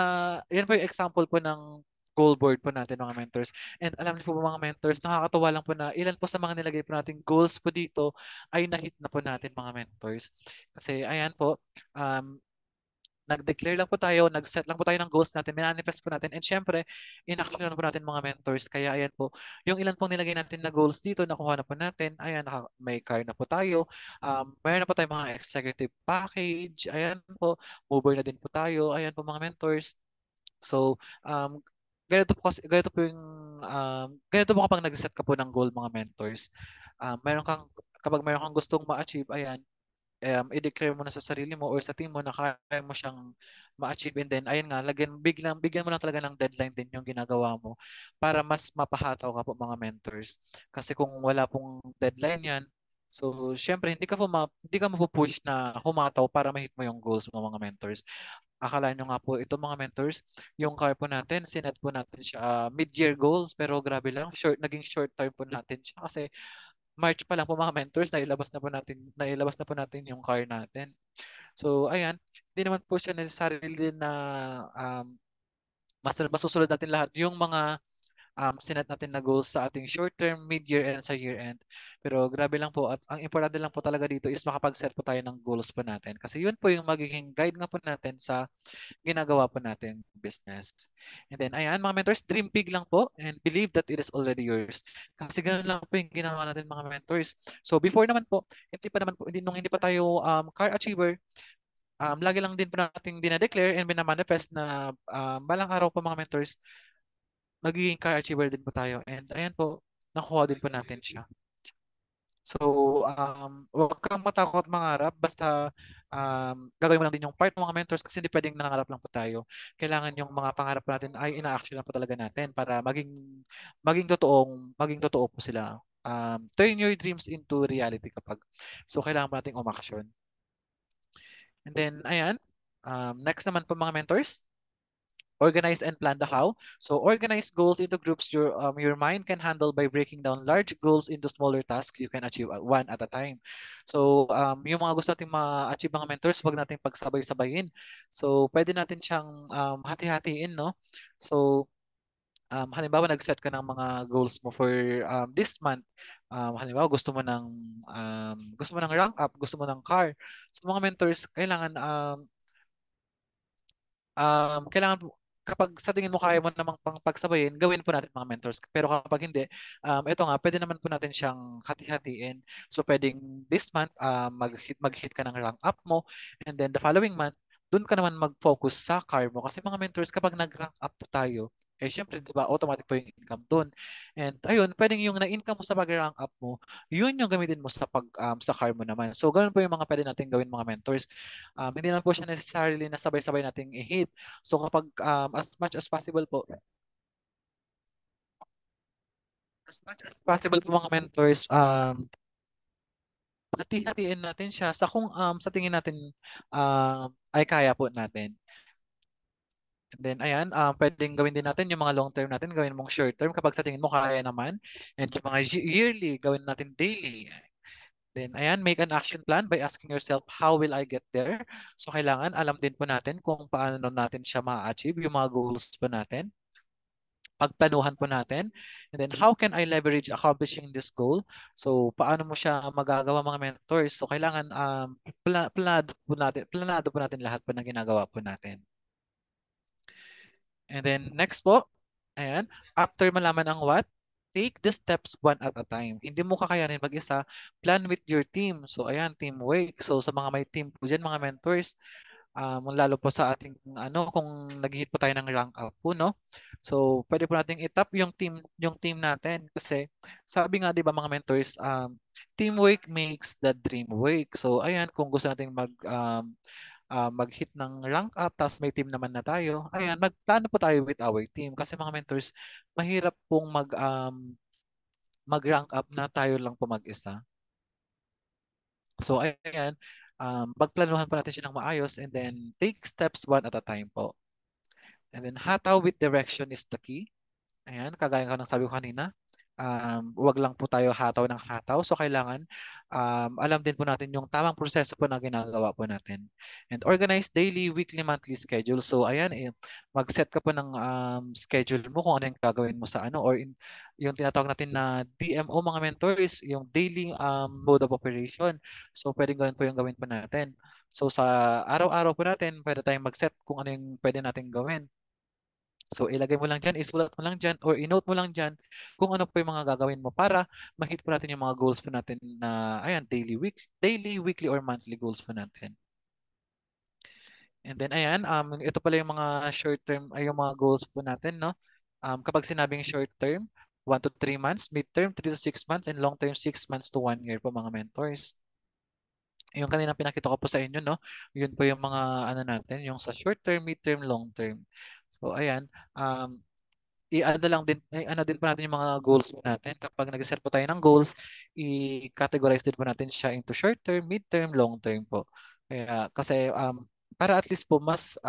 example po ng goal board po natin mga mentors. And alam niyo po mga mentors, nakakatuwa lang po na ilan po sa mga nilagay po nating goals po dito ay na-hit na po natin mga mentors. Kasi ayan po, um, nag-declare lang po tayo, nag-set lang po tayo ng goals natin, manifest po natin, and syempre, in-action po natin mga mentors. Kaya ayan po, yung ilan pong nilagay natin na goals dito, nakuha na po natin, ayan, may car na po tayo, mayroon na po tayo mga executive package, ayan po, mover na din po tayo, ayan po mga mentors. So, ganito po kasi, ganito po kapag nag-set ka po ng goal mga mentors, kapag meron kang gustong ma-achieve, ayan, i-declare mo na sa sarili mo or sa team mo na kaya mo siyang ma-achieve, and then ayun nga bigyan mo lang talaga ng deadline din yung ginagawa mo para mas mapahataw ka po mga mentors, kasi kung wala pong deadline yan, so syempre hindi ka mapupush na humataw para ma-hit mo yung goals mo mga mentors. Akala nyo nga po ito mga mentors, yung car po natin sinet po natin siya mid-year goals, pero grabe lang naging short term po natin siya kasi March pa lang po mga mentors, nailabas na po natin yung car natin. So, ayan, hindi naman po siya necessarily din na masusunod natin lahat yung mga sinet natin na goals sa ating short term, mid-year, and sa year-end. Pero grabe lang po at ang importante lang po talaga dito is makapag-set po tayo ng goals po natin. Kasi yun po yung magiging guide nga po natin sa ginagawa po natin business. And then, ayan, mga mentors, dream big lang po and believe that it is already yours. Kasi ganoon lang po yung ginawa natin mga mentors. So, before naman po, nung hindi pa tayo car achiever, lagi lang din po natin dinadeclare and binamanifest na balang araw po mga mentors, magiging car achiever din po tayo. And ayan po, nakuha din po natin siya. So, huwag kang matakot mangarap. Basta gagawin mo lang din yung part ng mga mentors kasi hindi pwedeng nangarap lang po tayo. Kailangan yung mga pangarap natin ay ina-action lang po talaga natin para maging totoo po sila. Turn your dreams into reality kapag. So, kailangan mo nating umaksyon. And then, ayan. Next naman po mga mentors. Organize and plan the how. So organize goals into groups your mind can handle by breaking down large goals into smaller tasks you can achieve one at a time. So yung mga gusto nating ma-achieve mga mentors, wag nating pagsabay-sabayin. So pwede natin siyang hati-hatiin, no? So halimbawa nag-set ka ng mga goals mo for this month. Halimbawa gusto mo ng rank up, gusto mo ng car. So mga mentors, kailangan kapag sa tingin mo kaya mo namang pang pagsabayin, gawin po natin mga mentors. Pero kapag hindi, ito nga, pwede naman po natin siyang hati-hatiin. So pwedeng this month, mag-hit ka ng rank up mo, and then the following month, doon ka naman mag-focus sa car mo. Kasi mga mentors, kapag nag-rank up po tayo, eh syempre, di ba, automatic po yung income doon. And ayun, pwedeng yung na-income mo sa pag-rank up mo, yun yung gamitin mo sa car mo naman. So, ganun po yung mga pwede natin gawin mga mentors. Hindi naman po siya necessarily na sabay-sabay nating i-hit. So kapag as much as possible po mga mentors, hati-hatiin natin siya sa kung sa tingin natin ay kaya po natin. And then ayan, pwedeng gawin din natin yung mga long term natin, gawin mong short term kapag sa tingin mo kaya naman. And yung mga yearly, gawin natin daily. Then ayan, make an action plan by asking yourself, how will I get there? So kailangan alam din po natin kung paano natin siya ma-achieve, yung mga goals po natin. Pagplanuhan po natin. And then, how can I leverage accomplishing this goal? So, paano mo siya magagawa mga mentors? So, kailangan planado po natin lahat po ng ginagawa po natin. And then, next po, ayan, after malaman ang what, take the steps one at a time. Hindi mo kakayanin mag-isa, plan with your team. So, ayan, teamwork. So, sa mga may team po dyan, mga mentors, lalo po sa ating kung nag-hit po tayo ng rank up po, no? So, pwede po nating itap yung team natin kasi sabi nga 'di ba mga mentors, teamwork makes the dream work. So, ayan, kung gusto nating mag-hit ng rank up tapos may team naman na tayo, ayan, magplano po tayo with our team kasi mga mentors, mahirap pong mag-rank up na tayo lang po mag-isa. So, ayan, pagplanuhan po natin siya ng maayos and then take steps one at a time po. And then hataw with direction is the key. Ayan, kagaya ka ng sabi ko kanina. wag lang po tayo hataw ng hataw. So kailangan alam din po natin yung tamang proseso po na ginagawa po natin. And organize daily, weekly, monthly schedule. So ayan, mag-set ka po ng schedule mo kung ano yung gagawin mo sa ano or yung tinatawag natin na DMO mga mentors, yung daily mode of operation. So pwedeng gawin po yung gawin po natin. So sa araw-araw po natin, pwede tayong mag-set kung ano yung pwede natin gawin. So ilagay mo lang dyan, isulat mo lang dyan, or i-note mo lang dyan kung ano po yung mga gagawin mo para ma-hit po natin yung mga goals po natin na, ayan, daily, weekly, or monthly goals po natin. And then, ayan, ito pala yung mga short term, ay yung mga goals po natin, no? Kapag sinabing short term, 1 to 3 months, mid-term, 3 to 6 months, and long term, 6 months to 1 year po mga mentors. Yung kanina pinakita ko po sa inyo, no? Yun po yung mga ano natin, yung sa short term, mid-term, long term. So, ayan, i-ano lang din, ano din po natin yung mga goals po natin. Kapag nag-set po tayo ng goals, i-categorize din po natin siya into short term, mid term, long term po. Kaya kasi para at least po mas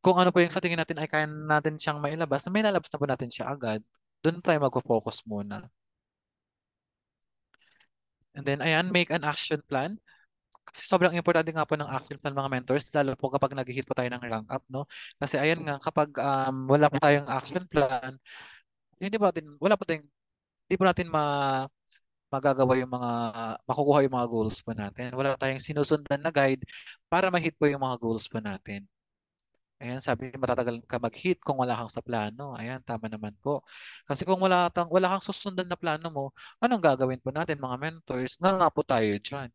kung ano po yung sa tingin natin ay kaya natin siyang mailabas, may lalabas na po natin siya agad. Doon tayo magfo-focus muna. And then ayan, make an action plan. Kasi sobrang importante nga po ng action plan mga mentors, lalo po kapag nag-hit po tayo ng rank up, no? Kasi ayan nga, kapag wala po tayong action plan, hindi ba din, wala po tayong di po natin magagawa yung mga makukuha yung mga goals po natin. Wala tayong sinusundan na guide para ma-hit po yung mga goals po natin. Ayan, sabi matatagal ka mag-hit kung wala kang sa plano. Ayan, tama naman po. Kasi kung wala kang susundan na plano mo, anong gagawin po natin mga mentors? Nga po tayo dyan.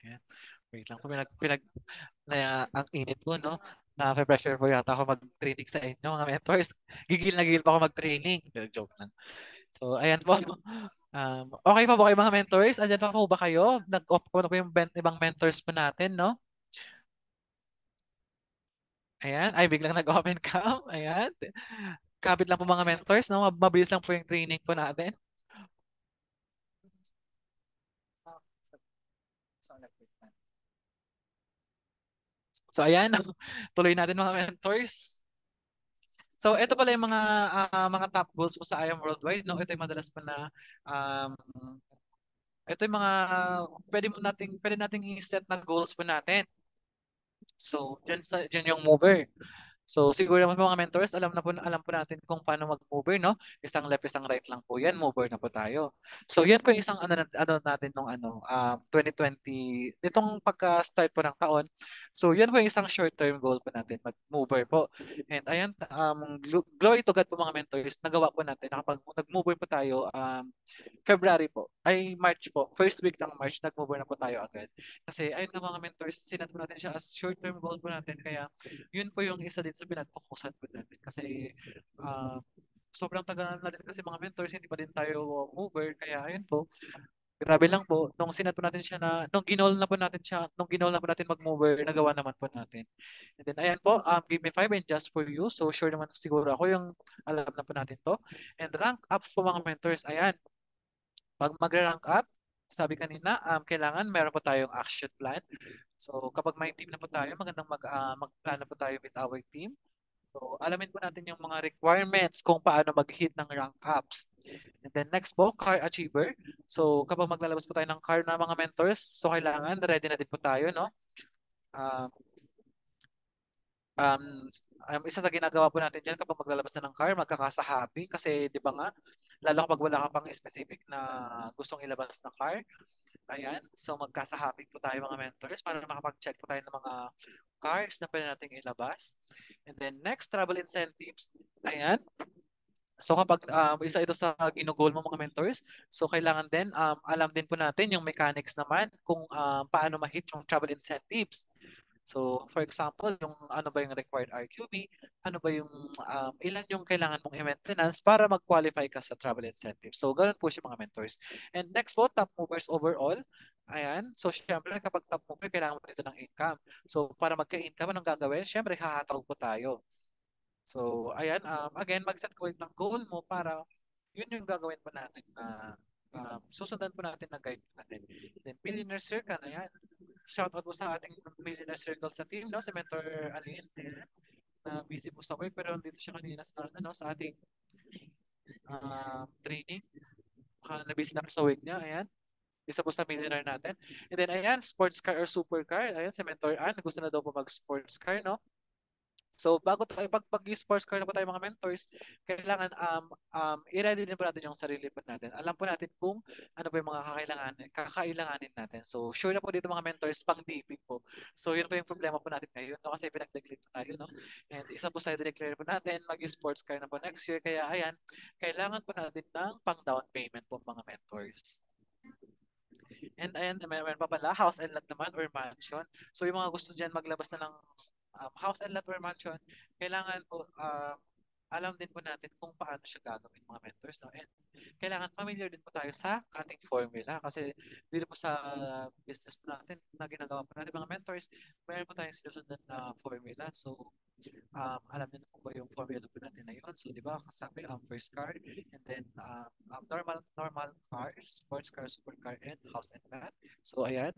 Ayan. Wait lang po, ang init ko, no? Na-pressure po yata ako mag-training sa inyo, mga mentors. Gigil na gigil pa ako mag-training. Joke lang. So, ayan po. Okay pa ba kayo mga mentors? Andyan pa po ba kayo? Nag-off ko na po yung ibang mentors po natin, no? Ayan. Ay, biglang nag-open cam. Ayan. Kapit lang po mga mentors, no? Mabilis lang po yung training po natin. So, ayan. Tuloy natin mga mentors. So, ito pala yung mga top goals po sa I Am Worldwide, no? Ito yung madalas po na um, ito yung mga pwede nating i-set na goals po natin. So, dyan yung mover. So siguro naman mga mentors, alam po natin kung paano mag-mover, no? Isang left, isang right lang po 'yan, mover na po tayo. So yan po yung isang ano natin nung 2020, nitong pagka-start po ng taon. So yan po yung isang short-term goal po natin, mag-mover po. And ayan, glory to God po mga mentors, nagawa po natin na kapag nag-mover po tayo, February po, ay March po, first week ng March, nag-mover na po tayo agad. Kasi ayun nga mga mentors, sinat po natin siya as short-term goal po natin. Kaya yun po yung isa din sa pinag-focusan po natin. Kasi uh, sobrang tagal na din kasi mga mentors, hindi pa din tayo mover. Kaya ayun po, grabe lang po. Nung ginol na po natin mag-mover, nagawa naman po natin. And then ayan po, give me 5 and just for you. So sure naman siguro ako yung alam na po natin to. And rank ups po mga mentors, ayan. Pag mag-rank up, sabi kanina, kailangan meron po tayong action plan. So kapag may team na po tayo, magandang mag-plan na po tayo with our team. So alamin po natin yung mga requirements kung paano mag-hit ng rank ups. And then next po, car achiever. So kapag maglalabas po tayo ng car na mga mentors, so kailangan ready na din po tayo, no? Um, um, isa sa ginagawa po natin dyan kapag maglalabas na ng car, magkakasahabi. Kasi di ba nga, lalo kapag wala ka pang specific na gustong ilabas na car, ayan. So magkasa-happy po tayo mga mentors para makapag-check po tayo ng mga cars na pwede nating ilabas. And then next, travel incentives. Ayan. So kapag isa ito sa ginugol mo mga mentors, so kailangan din alam din po natin yung mechanics naman kung paano ma-hit yung travel incentives. So, for example, yung ano ba yung required RQB, ano ba yung ilan yung kailangan mong i-maintenance para mag-qualify ka sa travel incentive. So, ganun po siya mga mentors. And next po, top movers overall. Ayan. So, syempre, kapag top mover, kailangan mo dito ng income. So, para magka-income, anong gagawin? Syempre, hahataw po tayo. So, ayan. Again, mag-set ko ng goal mo para yun yung gagawin po natin na susundan po natin na guide natin. Then, millionaire circle, ayan. Shout out po sa ating millionaire circle sa team, no? Si Mentor Alin. na busy po sa work pero nandito siya kanina sa ano sa ating training. Baka na busy na sa work niya. Ayan. Isa po sa millionaire natin. And then ayan, sports car or supercar. Ayan, si Mentor Ann, gusto na daw po mag-sports car, no? So bago tayo pag sports car na po tayo mga mentors, kailangan i-ready din po natin yung sarili po natin. Alam po natin kung ano po yung mga kakailanganin natin. So sure na po dito mga mentors pang DP po. So yun po yung problema po natin ngayon, no? Kasi pinag-declare po tayo, no? And isa po sa declare po natin, mag-sports car na po next year. Kaya ayan, kailangan po natin ng pang down payment po mga mentors. And ayan, meron pa pala, house and lot naman or mansion. So yung mga gusto dyan maglabas na ng house and lot or mansion, kailangan po alam din po natin kung paano siya gagawin mga mentors. No? And kailangan familiar din po tayo sa cutting formula kasi dito po sa business po natin na ginagawa po natin mga mentors, mayroon po tayong sinusundan na formula. So alam niyo na po ba yung formula po natin na yun? So, di ba, kasabi, first car, and then normal cars, sports car, supercar, and house and lot. So, ayan.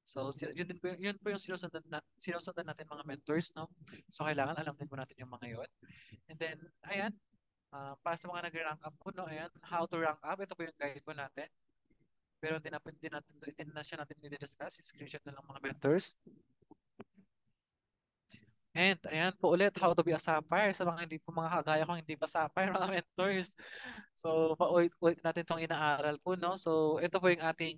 So, yun, din po, yun po yung sinusundan natin mga mentors, no? So, kailangan alam din po natin yung mga yun. And then, ayan, para sa mga nag-rank up po, no? Ayan, how to rank up, ito po yung guide po natin. Pero din na siya natin i-discuss, screenshot na lang mga mentors. And ayan po ulit, how to be a sapphire sa mga hindi po mga kagaya ko hindi pa sapphire mga mentors. So paulit-ulit natin itong inaaral po, no? So ito po yung ating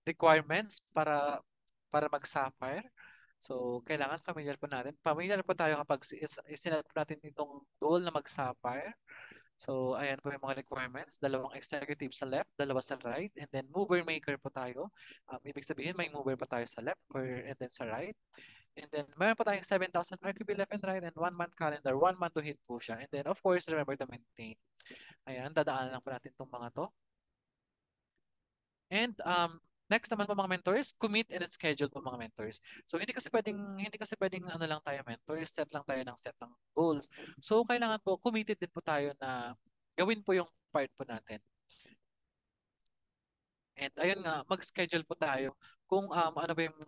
requirements para mag-sapphire. So kailangan familiar po natin. Familiar po tayo kapag isinet po natin itong goal na mag-sapphire. So ayan po yung mga requirements. Dalawang executive sa left, dalawa sa right, and then mover maker po tayo. Ibig sabihin may mover pa tayo sa left and then sa right. And then, meron pa tayong 7,000 RQB left and right and 1 month calendar. 1 month to hit po siya. And then, of course, remember to maintain. Ayan, dadaanan lang po natin itong mga to. And next naman po mga mentors, commit and schedule po mga mentors. So hindi kasi pwedeng ano lang tayo mentors, set lang tayo ng set ng goals. So kailangan po committed din po tayo na gawin po yung part po natin. And ayun nga, mag-schedule po tayo kung ano ba yung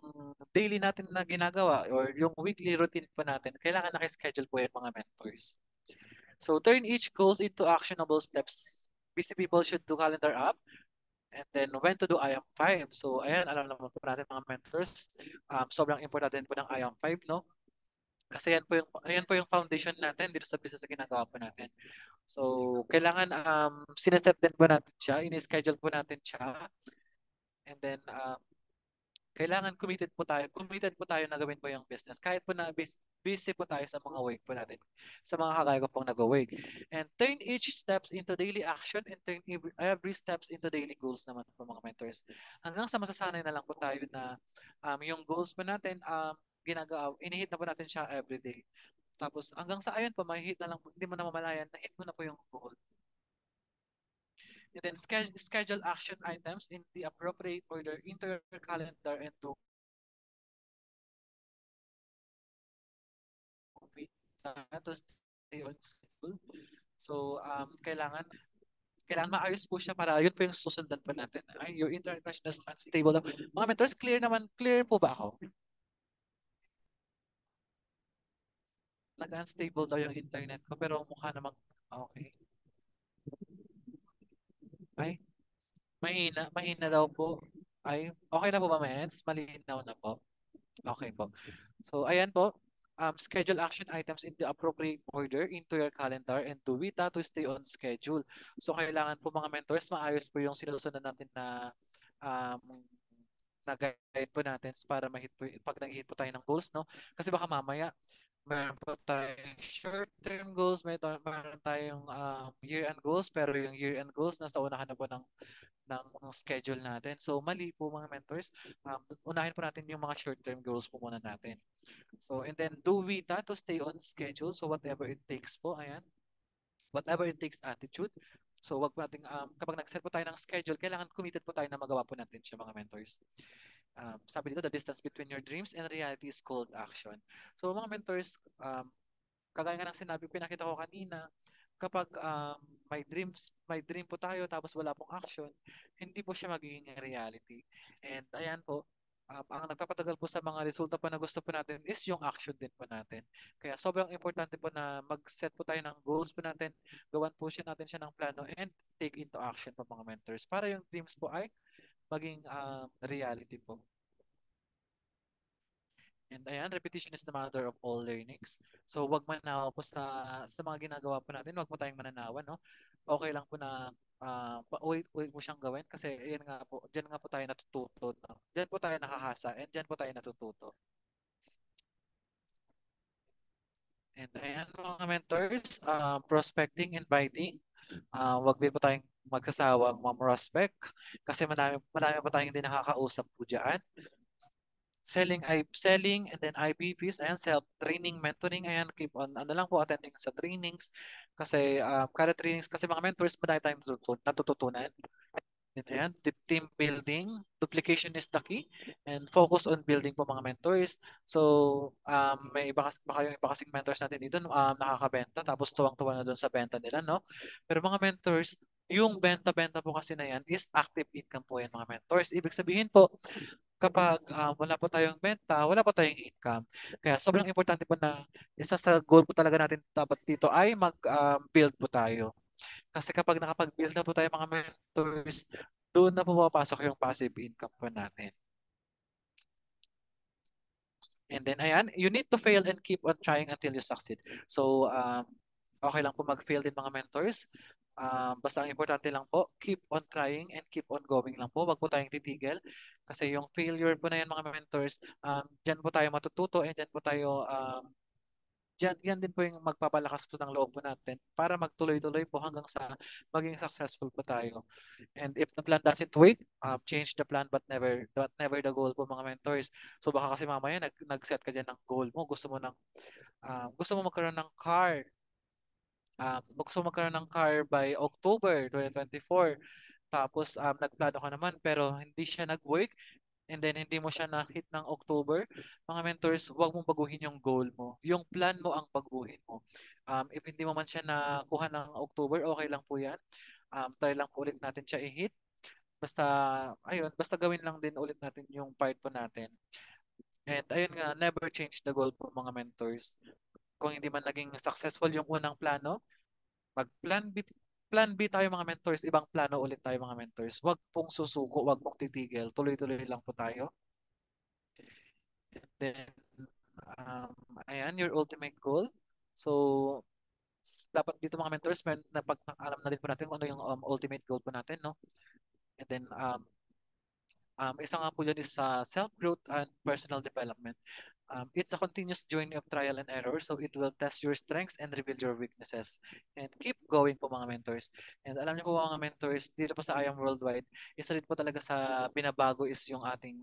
daily natin na ginagawa or yung weekly routine po natin. Kailangan naka-schedule po yung mga mentors. So turn each goals into actionable steps. Busy people should do calendar up and then when to do IAM5. So ayan, alam naman po natin mga mentors. Sobrang important po ng IAM5, no? Kasi yan po yung foundation natin dito sa business na ginagawa po natin. So kailangan sineset din po natin siya, ini-schedule po natin siya. And then kailangan committed po tayo na gawin po yung business. Kahit po na busy po tayo sa mga work po natin, sa mga kagaya ko pong nag-work. And turn each steps into daily action and turn every steps into daily goals naman po mga mentors. Hanggang sa masasanay na lang po tayo na yung goals po natin, inihit na po natin siya every day. Tapos hanggang sa ayun po, may hit na lang, hindi mo na mamalayan, na hit mo na po yung goal. And then schedule action items in the appropriate order into your calendar and to to stay on schedule. So, kailangan maayos po siya para yun po yung susundan po natin. Ay, your internet connection is unstable. Mga mentors, clear po ba ako? Nag-unstable daw yung internet ko pero mukha namang okay. Ay, mahina daw po. Ay, okay na po ba, Mens? Malinaw na po. Okay po. So, ayan po. Schedule action items in the appropriate order into your calendar and do it to stay on schedule. So, kailangan po mga mentors, maayos po yung sinusunod natin um, na guide po natin para pag nag-hit po tayo ng goals, no? Kasi baka mamaya, meron po tayong short-term goals, meron tayong year-end goals, pero yung year-end goals nasa unahan na po ng schedule natin. So, mali po mga mentors. Unahin po natin yung mga short-term goals po muna natin. So, and then do Vita to stay on schedule. So, whatever it takes po, ayan. Whatever it takes attitude. So, wag po nating, kapag nag-set po tayo ng schedule, kailangan committed po tayo na magawa po natin siya mga mentors. Sabi dito, the distance between your dreams and reality is called action. So, mga mentors, kagaya nga ng sinabi, pinakita ko kanina, kapag may dream po tayo tapos wala pong action, hindi po siya magiging reality. And ayan po, ang nagpapatagal po sa mga resulta po na gusto po natin is yung action din po natin. Kaya sobrang importante po na mag-set po tayo ng goals po natin, gawan po natin siya ng plano and take into action po mga mentors para yung dreams po ay maging reality po. And ayan, repetition is the mother of all learnings. So wag manawa po sa mga ginagawa po natin, wag po tayong mananawa, no? Okay lang po na ulit-ulit mo siyang gawin kasi ayan nga po, diyan nga po tayo natututo. No? Diyan po tayo nakahasa and diyan po tayo natututo. And ayan mga mentors, prospecting, inviting. Wag din po tayong magsasawang ma-prospect kasi marami pa tayong hindi nakakausap po diyan. Selling and then IBPs, ayan, self-training, mentoring, ayan, keep on, ano lang po, attending sa trainings kasi kada trainings, kasi mga mentors, madami tayong natututunan. And ayan, team building, duplication is the key, and focus on building po mga mentors. So, may iba, baka yung iba kasing mentors natin dito, nakakabenta, tapos tuwang-tuwa na doon sa benta nila, no? Pero mga mentors, yung benta-benta po kasi na yan is active income po yan mga mentors. Ibig sabihin po, kapag wala po tayong benta, wala po tayong income. Kaya sobrang importante po na isa sa goal po talaga natin dapat dito ay mag-build po tayo. Kasi kapag nakapag-build na po tayo mga mentors, doon na po pumapasok yung passive income po natin. And then, ayan, you need to fail and keep on trying until you succeed. So, okay lang po mag-fail din mga mentors. Basta ang importante lang po, keep on trying and keep on going lang po. Wag po tayong titigil. Kasi yung failure po na yan mga mentors, dyan po tayo matututo and dyan po tayo yan din po yung magpapalakas po ng loob po natin para magtuloy-tuloy po hanggang sa maging successful po tayo. And if the plan doesn't work, change the plan but never the goal po mga mentors. So baka kasi mamaya nag-set ka dyan ng goal mo, gusto mo magkaroon ng car. Gusto mo magkaroon ng car by October 2024. Tapos nagplano ka naman pero hindi siya nag-work and then hindi mo siya na-hit ng October, mga mentors, huwag mong baguhin yung goal mo. Yung plan mo ang baguhin mo. If hindi mo man siya nakuha ng October, okay lang po yan. Try lang po ulit natin siya i-hit. Basta, ayun, basta gawin lang din ulit natin yung part po natin. And ayun nga, never change the goal po mga mentors. Kung hindi man naging successful yung unang plano, mag-plan B, plan B tayo mga mentors, ibang plano ulit tayo mga mentors. Huwag pong susuko, huwag pong titigil. Tuloy-tuloy lang po tayo. Then, um, ayan, your ultimate goal. So, dapat dito mga mentors, alam na din po natin kung ano yung ultimate goal po natin, no? And then, isa nga po dyan is self-growth and personal development. It's a continuous journey of trial and error, so it will test your strengths and reveal your weaknesses. And keep going po mga mentors. And alam niyo po mga mentors, dito po sa I Am Worldwide, isa rin po talaga sa binabago is yung ating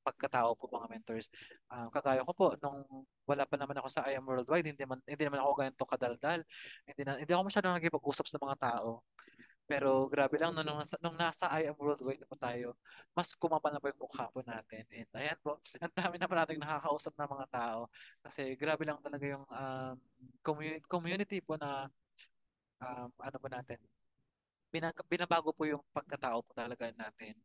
pagkatao po mga mentors. Kagaya ko po, nung wala pa naman ako sa I Am Worldwide, hindi naman ako ganito kadaldal. Hindi ako masyadong nagkipag-usap sa mga tao. Pero grabe lang, nung nasa I Am Worldwide na po tayo, mas kumapal na po yung mukha po natin. And ayan po, ang dami na po natin nakakausap ng mga tao. Kasi grabe lang talaga yung community po na ano po natin. Binabago po yung pagkatao po talaga natin.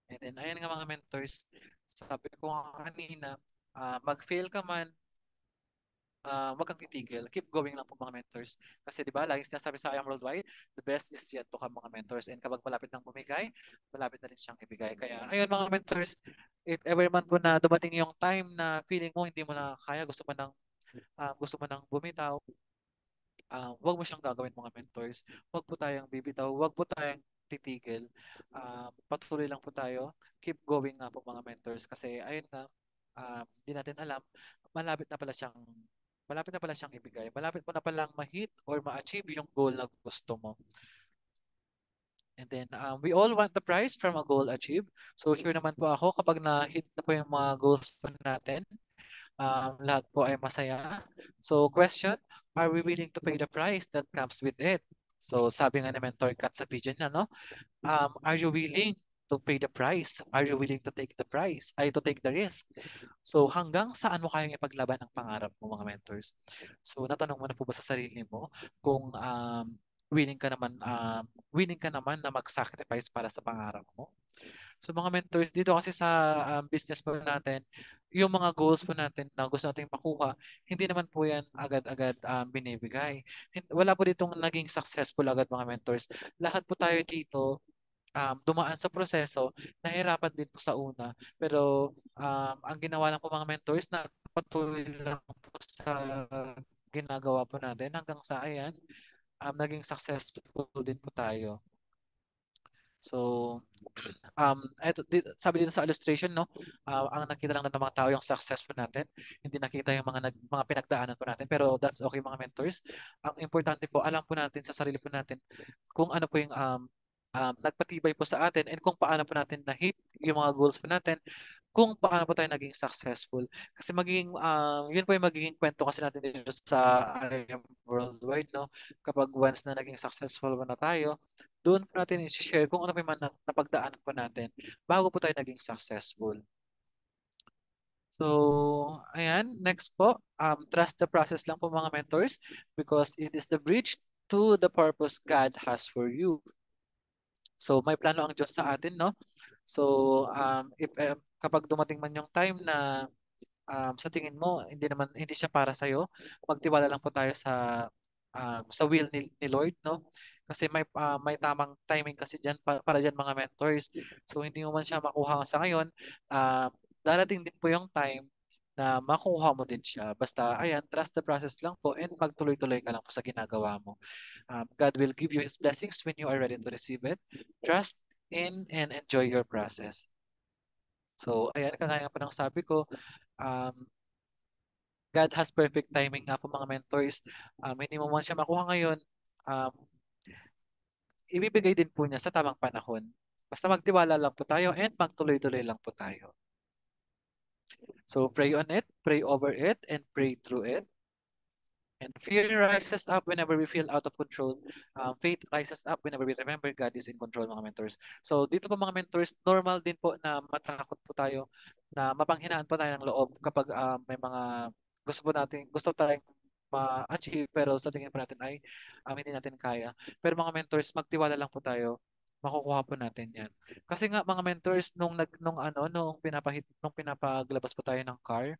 And then ayan nga mga mentors, sabi ko nga kanina, mag-fail ka man, wag kang titigil. Keep going lang po mga mentors. Kasi di ba, lagi sinasabi sa I Am Worldwide, the best is yet to come mga mentors. And kapag malapit nang bumigay, malapit na rin siyang ibigay. Kaya ayun mga mentors, if ever man po na dumating yung time na feeling mo hindi mo na kaya, gusto mo nang bumitaw, wag mo siyang gagawin mga mentors. Wag po tayong bibitaw, wag po tayong titigil. Patuloy lang po tayo. Keep going nga po mga mentors kasi ayun nga, hindi natin alam, malapit na pala siyang malapit na pala siyang ibigay. Malapit mo na palang ma-hit or ma-achieve yung goal na gusto mo. And then, we all want the prize from a goal achieved. So, sure naman po ako kapag na-hit na po yung mga goals po natin, lahat po ay masaya. So, question, are we willing to pay the price that comes with it? So, sabi nga ni Mentor Kat sa video niya, no? Are you willing to pay the price? Are you willing to take the price? To take the risk? So hanggang saan mo kayang ipaglaban ang pangarap mo mga mentors? So natanong mo na po ba sa sarili mo kung willing ka naman na mag-sacrifice para sa pangarap mo? So mga mentors dito kasi sa business po natin, yung mga goals po natin na gusto nating makuha, hindi naman po yan agad-agad binibigay. Wala po ditong naging successful agad mga mentors. Lahat po tayo dito dumaan sa proseso, nahirapan din po sa una. Pero ang ginawa lang po mga mentors, nagpatuloy lang po sa ginagawa po natin hanggang sa ayan, naging successful din po tayo. So, sabi dito sa illustration, no, ang nakita lang ng mga tao yung success po natin. Hindi nakita yung mga pinagdaanan po natin. Pero that's okay mga mentors. Ang importante po, alam po natin sa sarili po natin kung ano po yung nagpatibay po sa atin and kung paano po natin na-hit yung mga goals po natin kung paano po tayo naging successful. Kasi yun po yung magiging kwento kasi natin dito sa I Am Worldwide, no? Kapag once na naging successful na tayo, doon po natin i-share kung ano pa yung napagdaanan po natin bago po tayo naging successful. So, ayan, next po, trust the process lang po mga mentors because it is the bridge to the purpose God has for you. So, may plano ang Diyos sa atin, no? So, if kapag dumating man yung time na sa tingin mo hindi siya para sa magtiwala lang po tayo sa will ni Lord, no? Kasi may tamang timing kasi diyan para diyan mga mentors. So hindi mo man siya makuha sa ngayon, um, darating din po yung time na makuha mo din siya. Basta ayan, trust the process lang po and magtuloy-tuloy ka lang po sa ginagawa mo. God will give you His blessings when you are ready to receive it. Trust in and enjoy your process. So, ayan, kagaya po ng sabi ko, um, God has perfect timing nga po mga mentors. Hindi mo man siya makuha ngayon, um, ibibigay din po niya sa tamang panahon. Basta magtiwala lang po tayo and magtuloy-tuloy lang po tayo. So pray on it, pray over it, and pray through it. And fear rises up whenever we feel out of control. Faith rises up whenever we remember God is in control, mga mentors. So dito po mga mentors, normal din po na matakot po tayo, na mapanghinaan po tayo ng loob kapag may mga gusto tayong ma-achieve pero sa tingin po natin ay hindi natin kaya. Pero mga mentors, magtiwala lang po tayo. Makukuha po natin 'yan. Kasi nga mga mentors nung pinapaglabas po tayo ng car,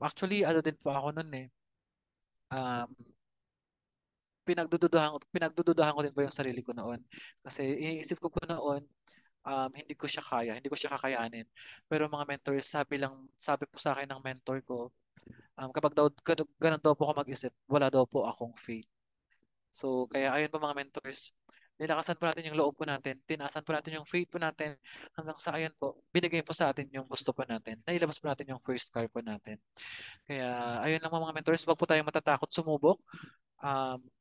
actually ano din po ako noon eh. Um, pinagdududahan ko din po yung sarili ko noon. Kasi iniisip ko po noon, hindi ko siya kaya, hindi ko siya kakayanin. Pero mga mentors, sabi po sa akin ng mentor ko, kapag ganun daw po ako mag-isip, wala daw po akong faith. So, kaya ayun po mga mentors, nilakasan po natin yung loob po natin, tinaasan po natin yung faith po natin, hanggang sa ayun po, binigay po sa atin yung gusto po natin, nailabas po natin yung first car po natin. Kaya ayun lang mga mentors, wag po tayong matatakot sumubok,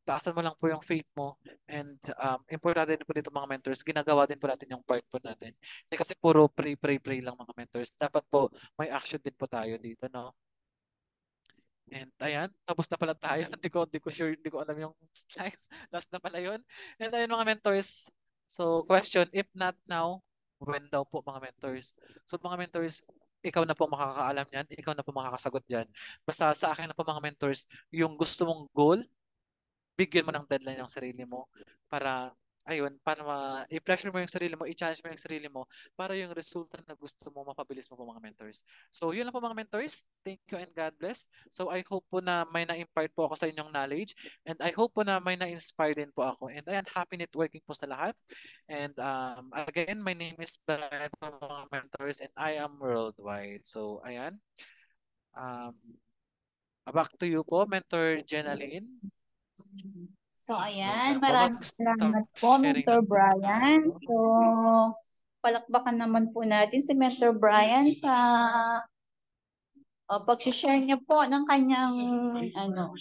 taasan mo lang po yung faith mo and importante din po dito mga mentors, ginagawa din po natin yung part po natin. Hindi kasi puro pray, pray, pray lang mga mentors. Dapat po may action din po tayo dito, no? And ayan, tapos na pala tayo. Hindi ko sure, hindi ko alam yung slides. Last na pala yun. And ayun mga mentors. So question, if not now, when daw po mga mentors? So mga mentors, ikaw na po makakaalam yan, ikaw na po makakasagot dyan. Basta sa akin na po mga mentors, yung gusto mong goal, bigyan mo ng deadline yung sarili mo para i-pressure mo yung sarili mo, i-challenge mo yung sarili mo para yung resulta na gusto mo mapabilis mo po mga mentors. So yun lang po mga mentors. Thank you and God bless. So I hope po na may na-impart po ako sa inyong knowledge and I hope po na may na-inspire din po ako. And ayan, happy networking po sa lahat. And again, my name is Brian po mga mentors and I am worldwide. So ayan, um, back to you po, Mentor Jenaline. So, Wait ayan. lang po, Maraming mag-stop salamat po, sharing Mentor lang po Brian. tayo. So, palakpakan naman po natin si Mentor Brian sa pag-share niya po ng kanyang ano,